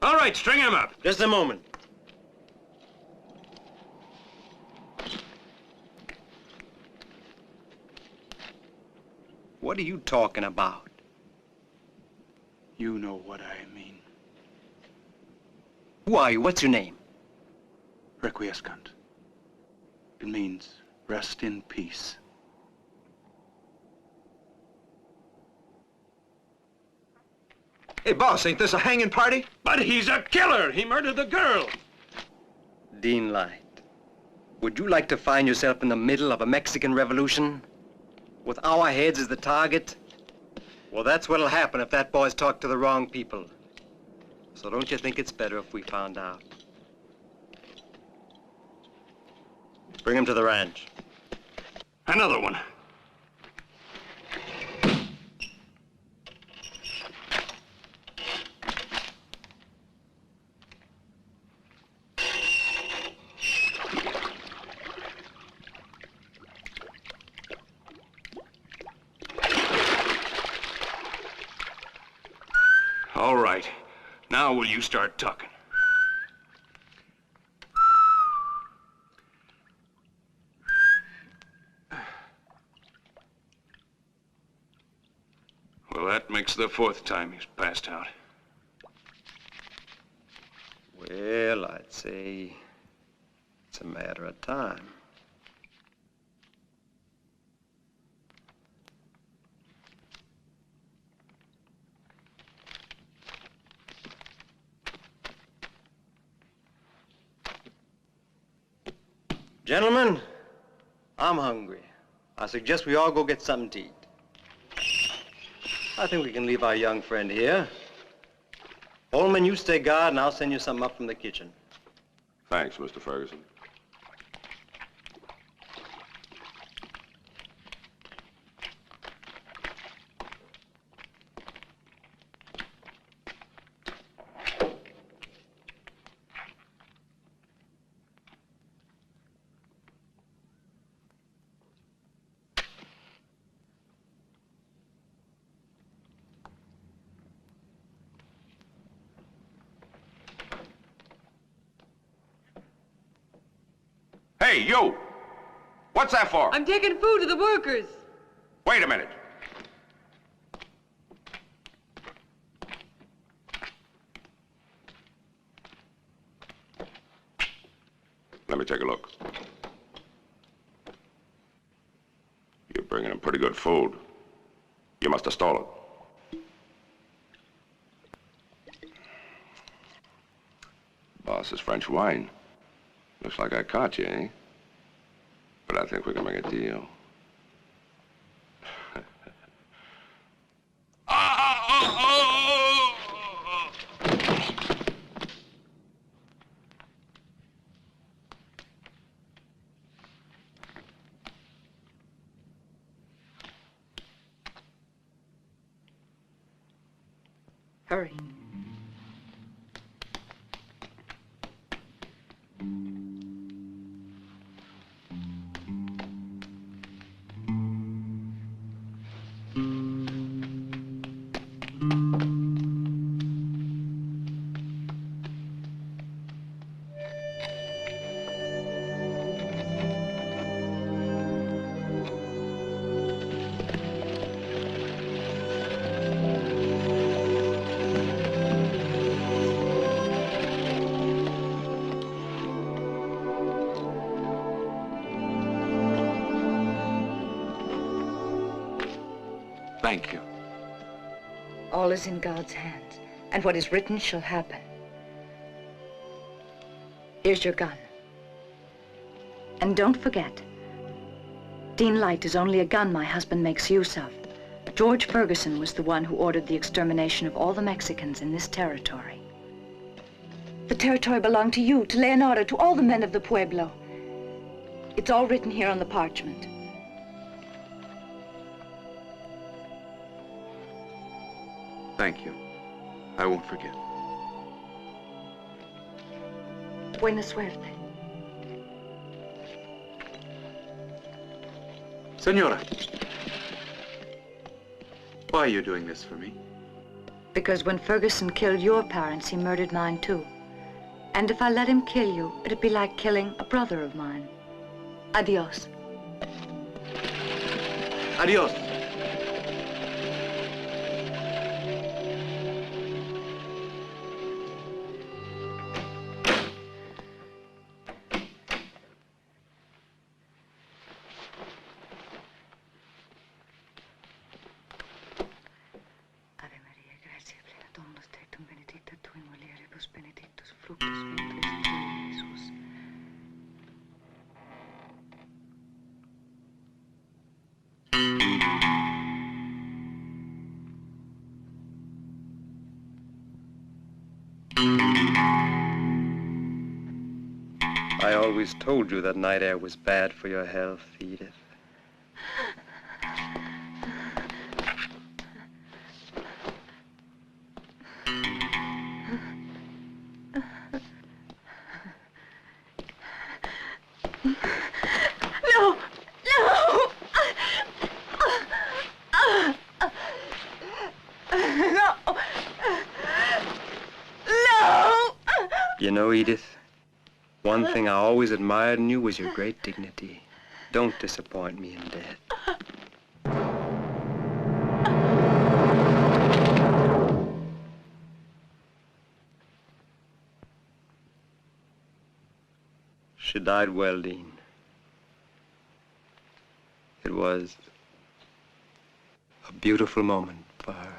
All right, string him up. Just a moment. What are you talking about? You know what I mean. Who are you? What's your name? Requiescant. It means rest in peace. Hey, boss, ain't this a hanging party? But he's a killer. He murdered the girl. Dean Light, would you like to find yourself in the middle of a Mexican revolution? With our heads as the target? Well, that's what'll happen if that boy's talked to the wrong people. So don't you think it's better if we found out? Bring him to the ranch. Another one. All right. Now will you start talking? Well, that makes the fourth time he's passed out. Well, I'd say it's a matter of time. Gentlemen, I'm hungry. I suggest we all go get something to eat. I think we can leave our young friend here. Holman, you stay guard, and I'll send you something up from the kitchen. Thanks, Mr. Ferguson. Hey, you! What's that for? I'm taking food to the workers. Wait a minute. Let me take a look. You're bringing them pretty good food. You must have stolen it. Boss's French wine. Looks like I caught you, eh? But I think we can make a deal. Hurry. Thank you. All is in God's hands, and what is written shall happen. Here's your gun. And don't forget, Dean Light is only a gun my husband makes use of. George Ferguson was the one who ordered the extermination of all the Mexicans in this territory. The territory belonged to you, to Leonardo, to all the men of the Pueblo. It's all written here on the parchment. Thank you. I won't forget. Buena suerte. Senora, why are you doing this for me? Because when Ferguson killed your parents, he murdered mine too. And if I let him kill you, it'd be like killing a brother of mine. Adios. Adios. I always told you that night air was bad for your health, Edith. No! No! No! No! You know, Edith, one thing I always admired in you was your great dignity. Don't disappoint me in death. She died well, Dean. It was a beautiful moment for her.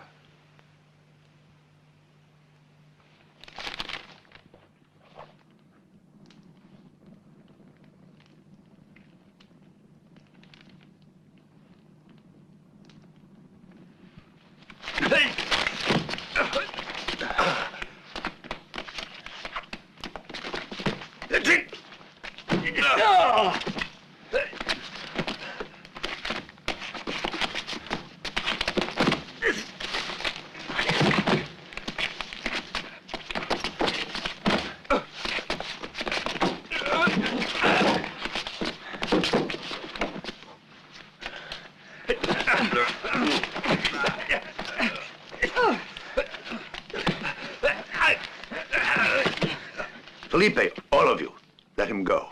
Felipe, all of you, let him go.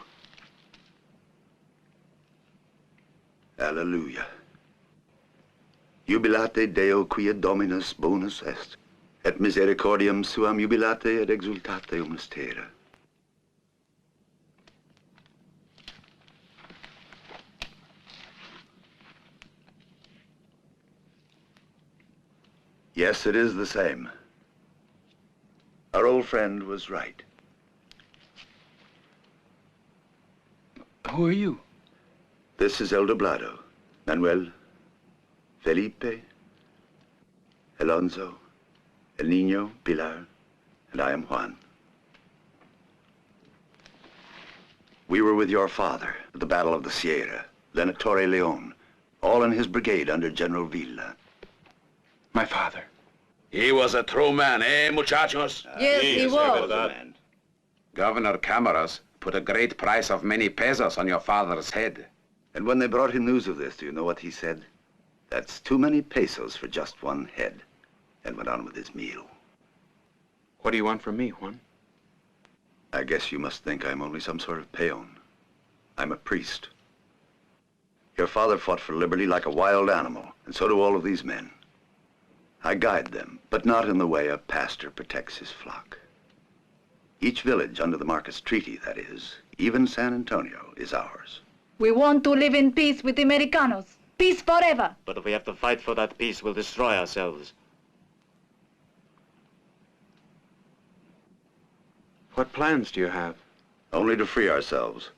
Alleluia. Jubilate Deo quia Dominus bonus est, et misericordiam suam jubilate et exultate mystera. Yes, it is the same. Our old friend was right. Who are you? This is El Doblado, Manuel, Felipe, Alonso, El Niño, Pilar, and I am Juan. We were with your father at the Battle of the Sierra, then at Torre Leon, all in his brigade under General Villa. My father. He was a true man, eh, muchachos? Yes, he was. Governor Camaras put a great price of many pesos on your father's head. And when they brought him news of this, do you know what he said? That's too many pesos for just one head. And went on with his meal. What do you want from me, Juan? I guess you must think I'm only some sort of peon. I'm a priest. Your father fought for liberty like a wild animal, and so do all of these men. I guide them, but not in the way a pastor protects his flock. Each village under the Marcus Treaty, that is, even San Antonio, is ours. We want to live in peace with the Americanos. Peace forever. But if we have to fight for that peace, we'll destroy ourselves. What plans do you have? Only to free ourselves.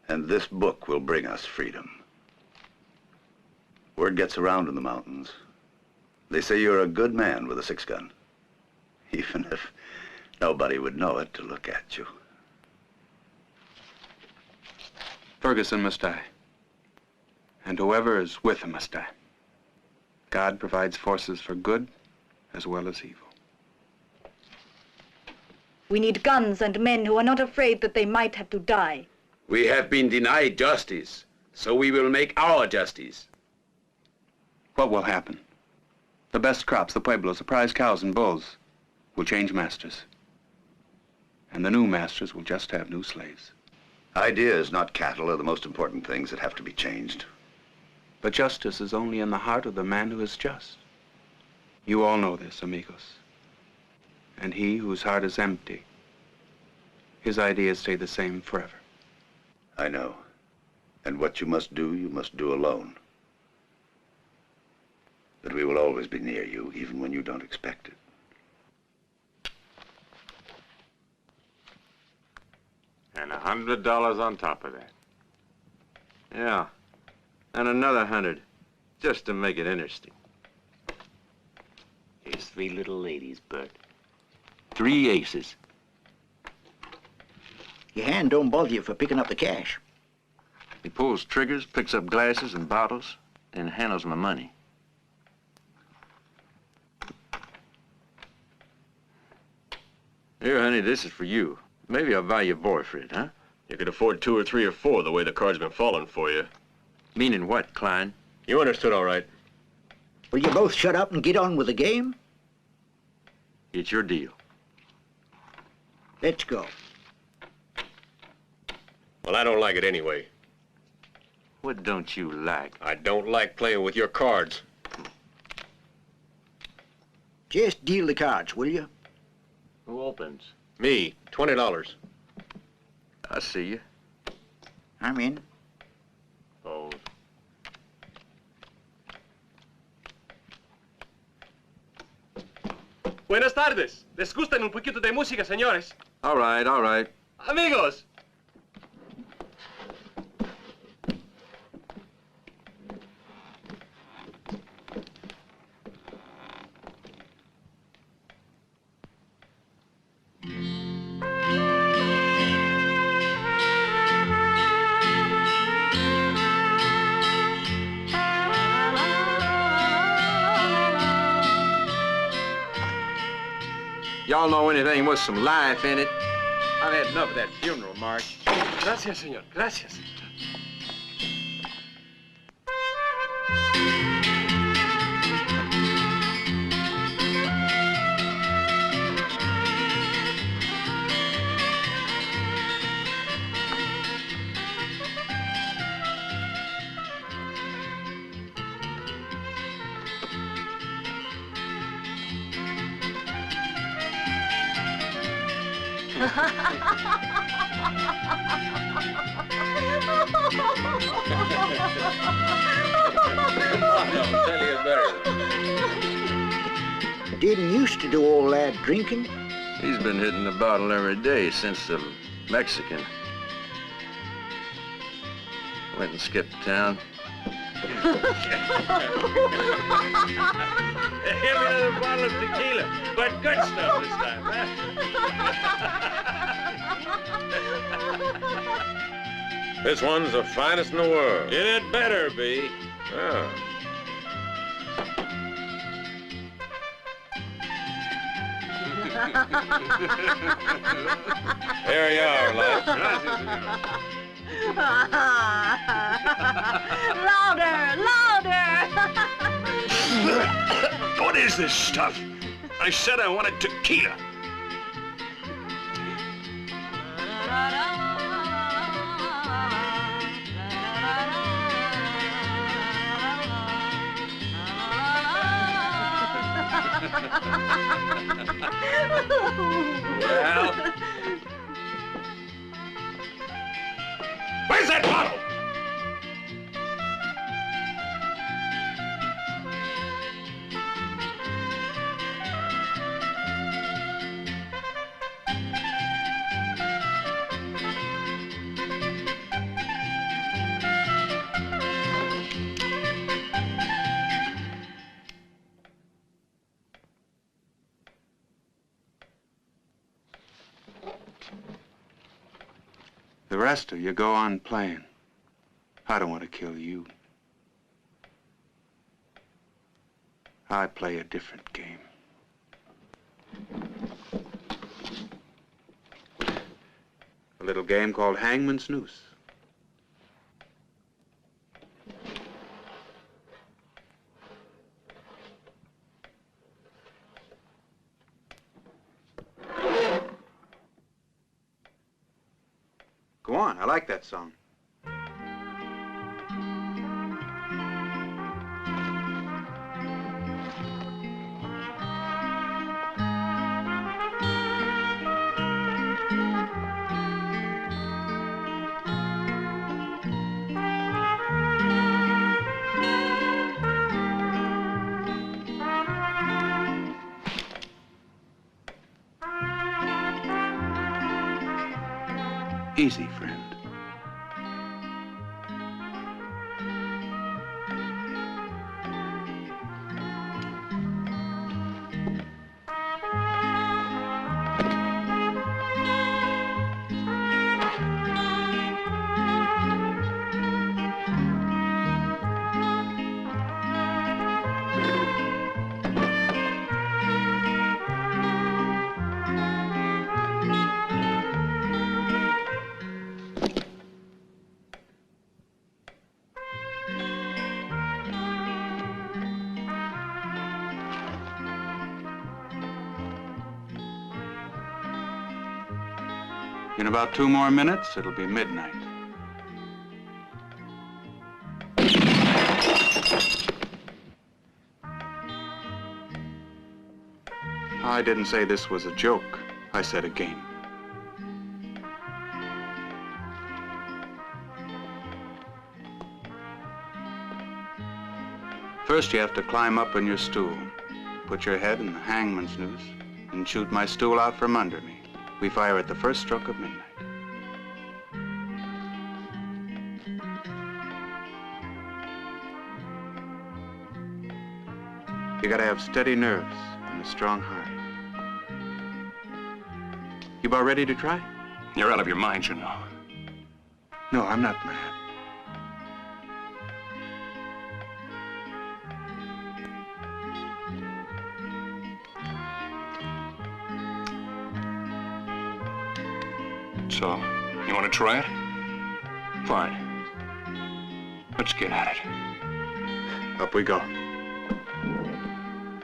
And this book will bring us freedom. Word gets around in the mountains. They say you're a good man with a 6-gun. Even if nobody would know it to look at you. Ferguson must die. And whoever is with him must die. God provides forces for good as well as evil. We need guns and men who are not afraid that they might have to die. We have been denied justice, so we will make our justice. What will happen? The best crops, the pueblos, the prize cows and bulls will change masters. And the new masters will just have new slaves. Ideas, not cattle, are the most important things that have to be changed. But justice is only in the heart of the man who is just. You all know this, amigos. And he whose heart is empty, his ideas stay the same forever. I know. And what you must do alone. But we will always be near you, even when you don't expect it. And $100 on top of that. Yeah. And another 100, just to make it interesting. Here's 3 little ladies, Bert. 3 aces. Your hand don't bother you for picking up the cash. He pulls triggers, picks up glasses and bottles, and handles my money. Here, honey, this is for you. Maybe I'll buy you a boyfriend, huh? You could afford 2 or 3 or 4 the way the card's been falling for you. Meaning what, Klein? You understood all right. Will you both shut up and get on with the game? It's your deal. Let's go. Well, I don't like it anyway. What don't you like? I don't like playing with your cards. Just deal the cards, will you? Who opens? Me. $20. I see you. I'm in. Oh. Buenas tardes. ¿Les gustan un poquito de música, señores? All right, all right. Amigos. Y'all know anything with some life in it? I've had enough of that funeral march. Gracias, señor. Gracias. Didn't used to do all that drinking. He's been hitting the bottle every day since the Mexican went and skipped town. Give me another bottle of tequila, but good stuff this time, huh? This one's the finest in the world. It had better be. Oh. Here you are, lad. Louder, louder! What is this stuff? I said I wanted tequila. Well, where's that bottle? The rest of you go on playing. I don't want to kill you. I play a different game. A little game called Hangman's Noose. Go on, I like that song. Easy, friend. In about 2 more minutes, it'll be midnight. I didn't say this was a joke. I said a game. First, you have to climb up on your stool, put your head in the hangman's noose, and shoot my stool out from under me. We fire at the first stroke of midnight. You gotta have steady nerves and a strong heart. You about ready to try? You're out of your mind, you know. No, I'm not mad. So, you want to try it? Fine. Let's get at it. Up we go.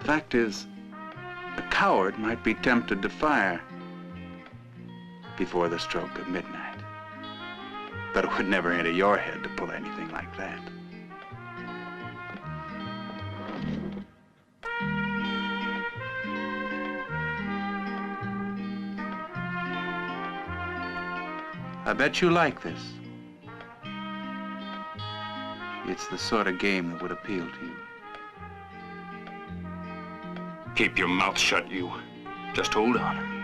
Fact is, a coward might be tempted to fire before the stroke of midnight. But it would never enter your head to pull anything like that. I bet you like this. It's the sort of game that would appeal to you. Keep your mouth shut, you. Just hold on.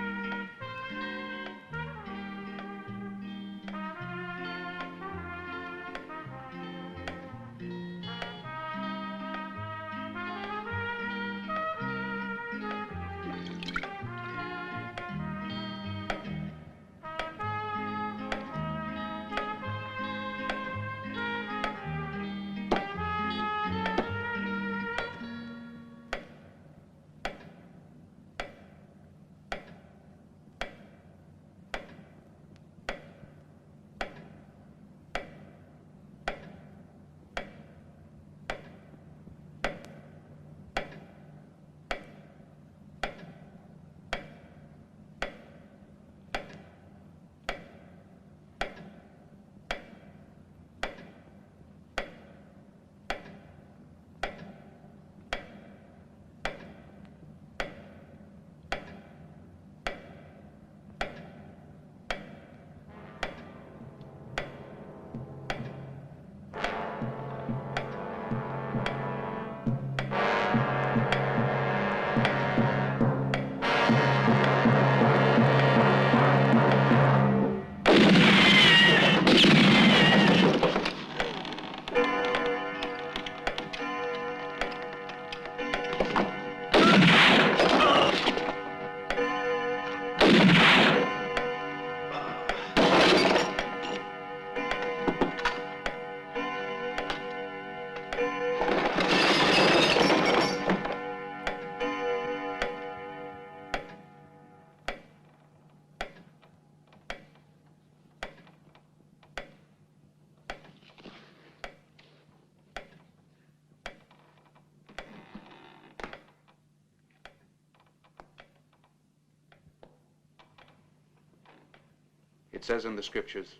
It says in the scriptures,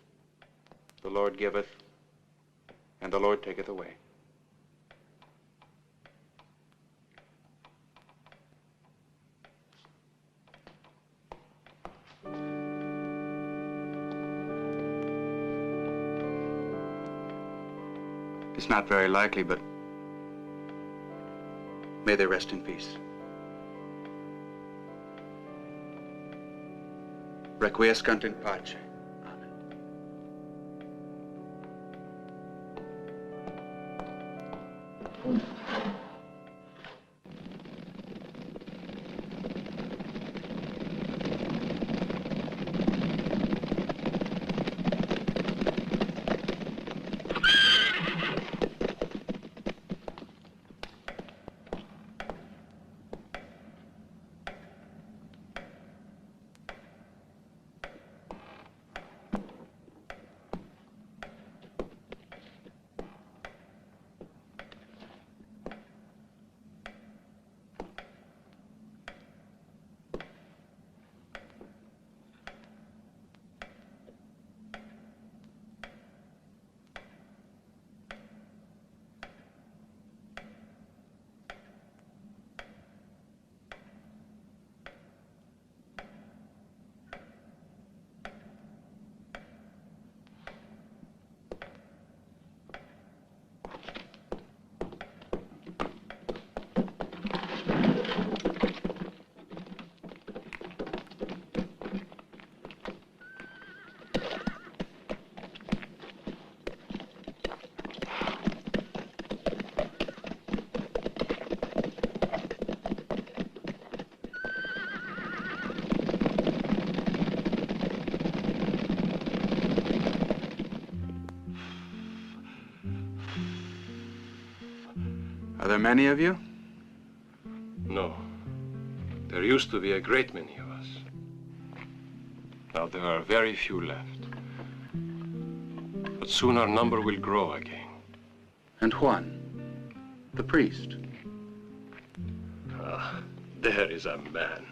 the Lord giveth, and the Lord taketh away. It's not very likely, but may they rest in peace. Requiescant in pace. Are there many of you? No. There used to be a great many of us. Now there are very few left. But soon our number will grow again. And Juan, the priest. There is a man.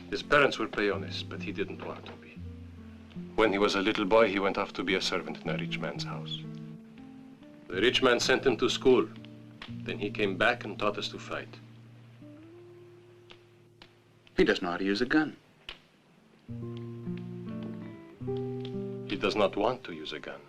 His parents were peones, but he didn't want to be. When he was a little boy, he went off to be a servant in a rich man's house. The rich man sent him to school. Then he came back and taught us to fight. He doesn't know how to use a gun. He does not want to use a gun.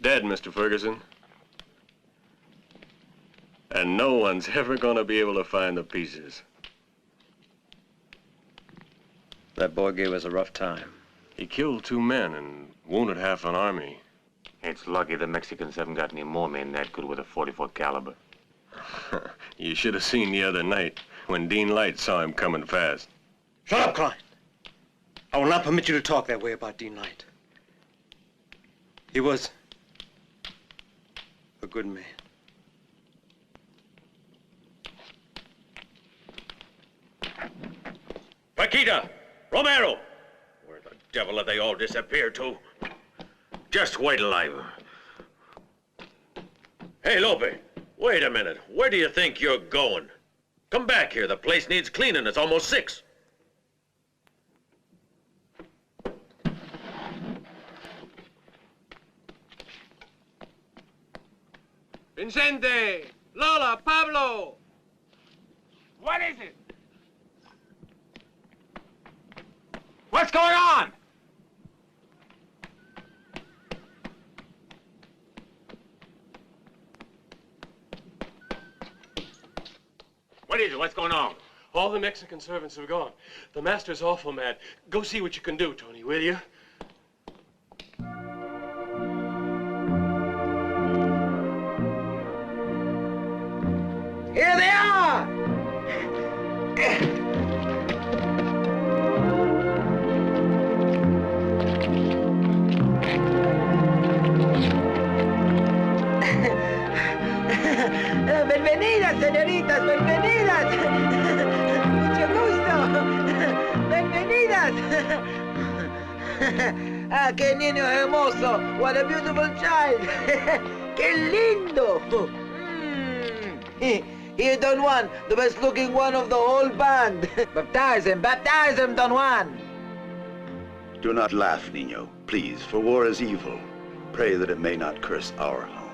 Dead, Mr. Ferguson. And no one's ever gonna be able to find the pieces. That boy gave us a rough time. He killed 2 men and wounded half an army. It's lucky the Mexicans haven't got any more men that good with a 44 caliber. You should have seen the other night when Dean Light saw him coming fast. Shut up, Klein. I will not permit you to talk that way about Dean Light. He was a good man. Paquita! Romero! Where the devil have they all disappeared to? Just wait till I... Hey, Lope, wait a minute. Where do you think you're going? Come back here. The place needs cleaning. It's almost 6. Vincente! Lola! Pablo! What is it? What's going on? What is it? What's going on? All the Mexican servants have gone. The master's awful mad. Go see what you can do, Tony, will you? Here they are! Bienvenidas, señoritas, bienvenidas. Mucho gusto. Bienvenidas. Ah, qué niño hermoso. What a beautiful child. Qué lindo. Here, Don Juan, the best looking one of the whole band. Baptize him, Don Juan. Do not laugh, Nino, please, for war is evil. Pray that it may not curse our home.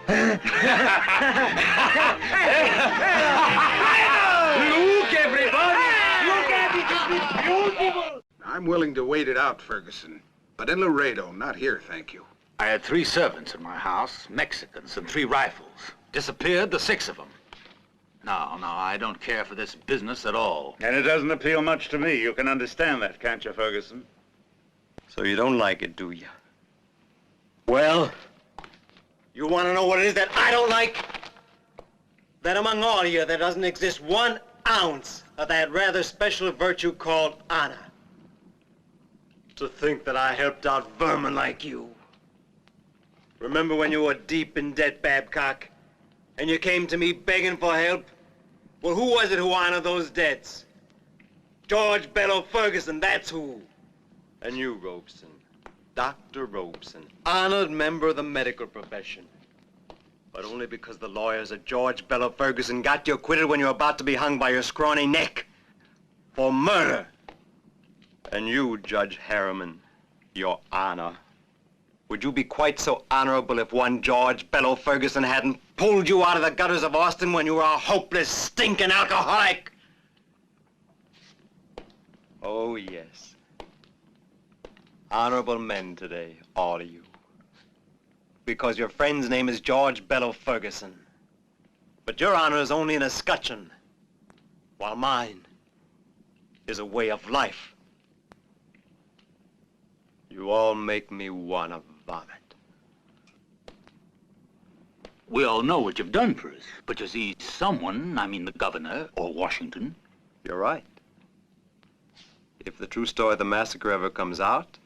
Look, everybody! Look at it, it's beautiful! I'm willing to wait it out, Ferguson. But in Laredo, not here, thank you. I had 3 servants in my house, Mexicans, and 3 rifles. Disappeared, the 6 of them. No, I don't care for this business at all. And it doesn't appeal much to me. You can understand that, can't you, Ferguson? So you don't like it, do you? Well, you want to know what it is that I don't like? That among all of you, there doesn't exist 1 ounce of that rather special virtue called honor. To think that I helped out vermin like you. Remember when you were deep in debt, Babcock, and you came to me begging for help? Well, who was it who honored those debts? George Bello Ferguson, that's who. And you, Robeson, Dr. Robeson, honored member of the medical profession. But only because the lawyers at George Bello Ferguson got you acquitted when you were about to be hung by your scrawny neck for murder. And you, Judge Harriman, your honor. Would you be quite so honorable if one George Bello Ferguson hadn't pulled you out of the gutters of Austin when you were a hopeless, stinking alcoholic? Oh, yes. Honorable men today, all of you. Because your friend's name is George Bello Ferguson. But your honor is only an escutcheon, while mine is a way of life. You all make me wanna vomit. We all know what you've done for us, but you see, someone, I mean the governor or Washington. You're right. If the true story of the massacre ever comes out,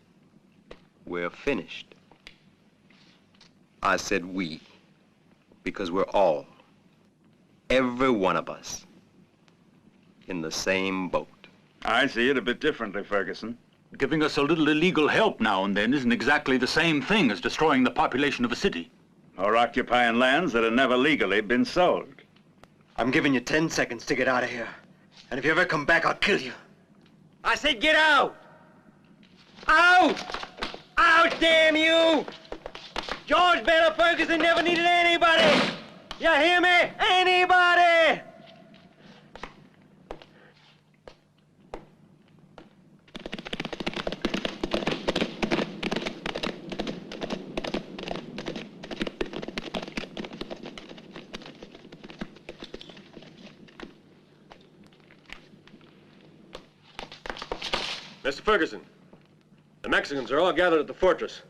we're finished. I said we, because we're all, every one of us, in the same boat. I see it a bit differently, Ferguson. Giving us a little illegal help now and then isn't exactly the same thing as destroying the population of a city. Or occupying lands that have never legally been sold. I'm giving you 10 seconds to get out of here. And if you ever come back, I'll kill you. I said get out! Out! Out, damn you! George Bello Ferguson never needed anybody! You hear me? Anybody! Mr. Ferguson, the Mexicans are all gathered at the fortress.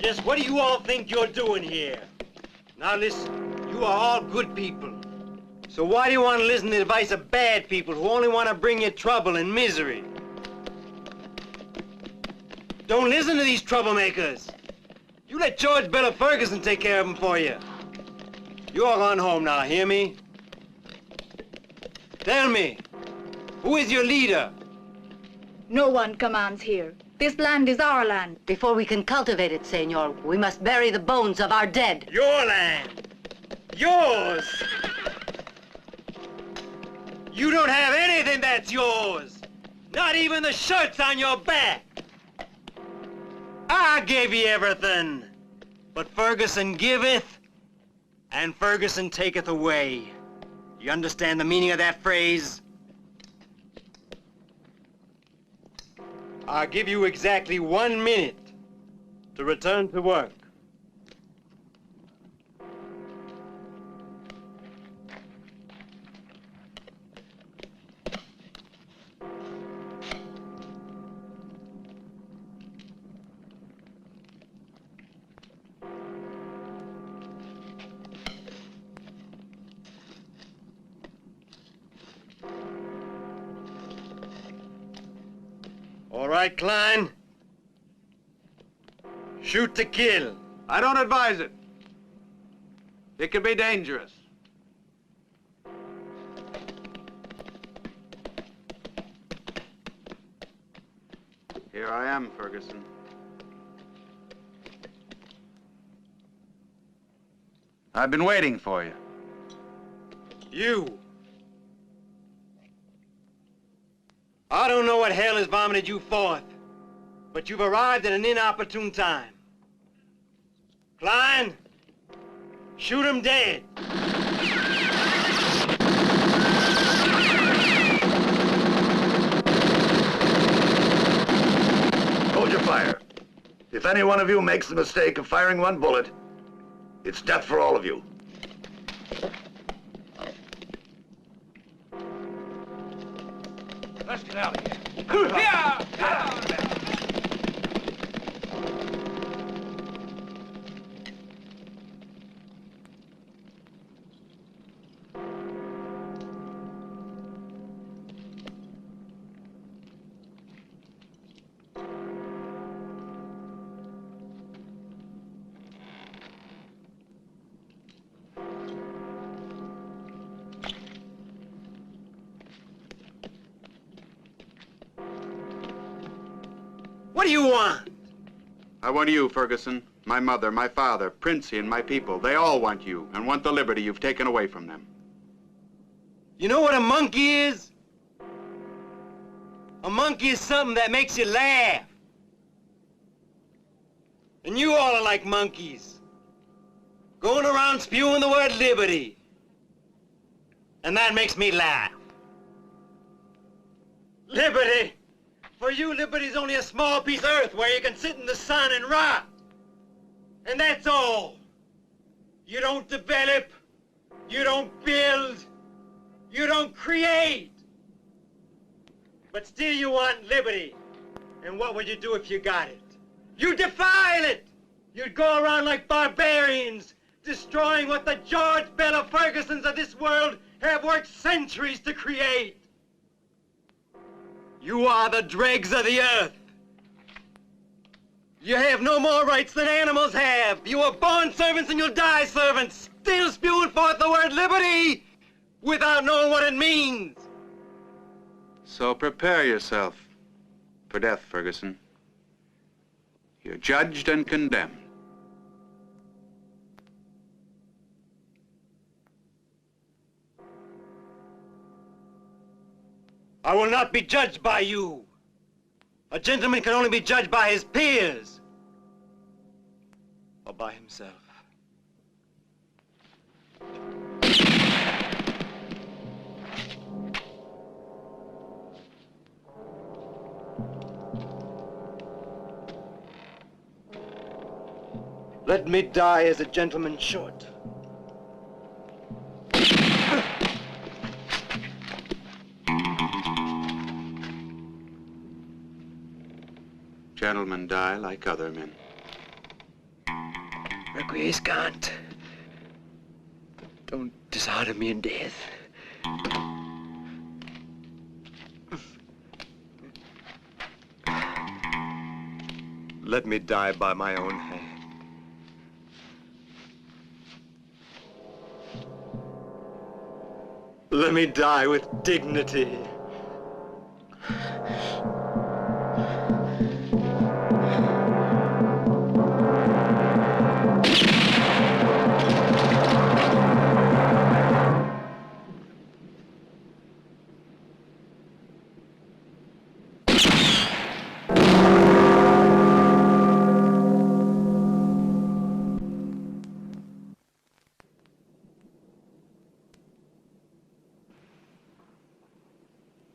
Just what do you all think you're doing here? Now listen, you are all good people. So why do you want to listen to the advice of bad people who only want to bring you trouble and misery? Don't listen to these troublemakers. You let George Bella Ferguson take care of them for you. You all gone home now, hear me? Tell me, who is your leader? No one commands here. This land is our land. Before we can cultivate it, senor, we must bury the bones of our dead. Your land. Yours. You don't have anything that's yours. Not even the shirts on your back. I gave you everything. But Ferguson giveth, and Ferguson taketh away. You understand the meaning of that phrase? I'll give you exactly 1 minute to return to work. All right, Klein. Shoot to kill. I don't advise it. It can be dangerous. Here I am, Ferguson. I've been waiting for you. You. I don't know what hell has vomited you forth, but you've arrived at an inopportune time. Klein, shoot him dead. Hold your fire. If any one of you makes the mistake of firing one bullet, it's death for all of you. Let's get out of here. What do you want? I want you, Ferguson, my mother, my father, Princy, and my people. They all want you and want the liberty you've taken away from them. You know what a monkey is? A monkey is something that makes you laugh. And you all are like monkeys, going around spewing the word liberty. And that makes me laugh. Liberty! For you, liberty's only a small piece of earth where you can sit in the sun and rot. And that's all. You don't develop, you don't build, you don't create. But still you want liberty. And what would you do if you got it? You'd defile it! You'd go around like barbarians, destroying what the George Bella Fergusons of this world have worked centuries to create. You are the dregs of the earth. You have no more rights than animals have. You were born servants and you'll die servants, still spewing forth the word liberty without knowing what it means. So prepare yourself for death, Ferguson. You're judged and condemned. I will not be judged by you. A gentleman can only be judged by his peers. Or by himself. Let me die as a gentleman should. Gentlemen die like other men. Requiescant. Don't dishonor me in death. Let me die by my own hand. Let me die with dignity.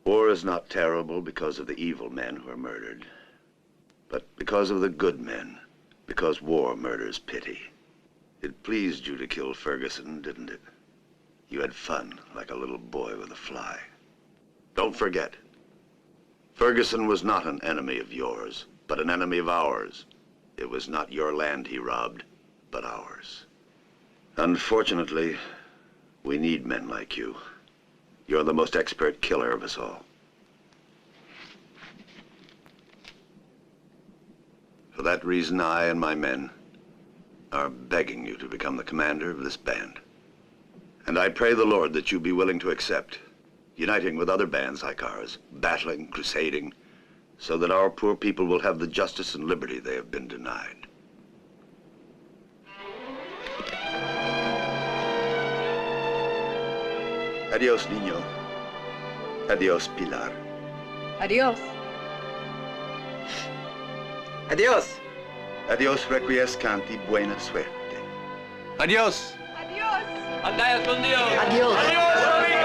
War is not terrible because of the evil men who are murdered, but because of the good men, because war murders pity. It pleased you to kill Ferguson, didn't it? You had fun, like a little boy with a fly. Don't forget, Ferguson was not an enemy of yours, but an enemy of ours. It was not your land he robbed, but ours. Unfortunately, we need men like you. You're the most expert killer of us all. For that reason, I and my men are begging you to become the commander of this band. And I pray the Lord that you be willing to accept, uniting with other bands like ours, battling, crusading, so that our poor people will have the justice and liberty they have been denied. Adios, niño. Adios, Pilar. Adios. Adios. Adios, Requiescant y buena suerte. Adios. Adios. Adios con Dios. Adios. Adios, Adios.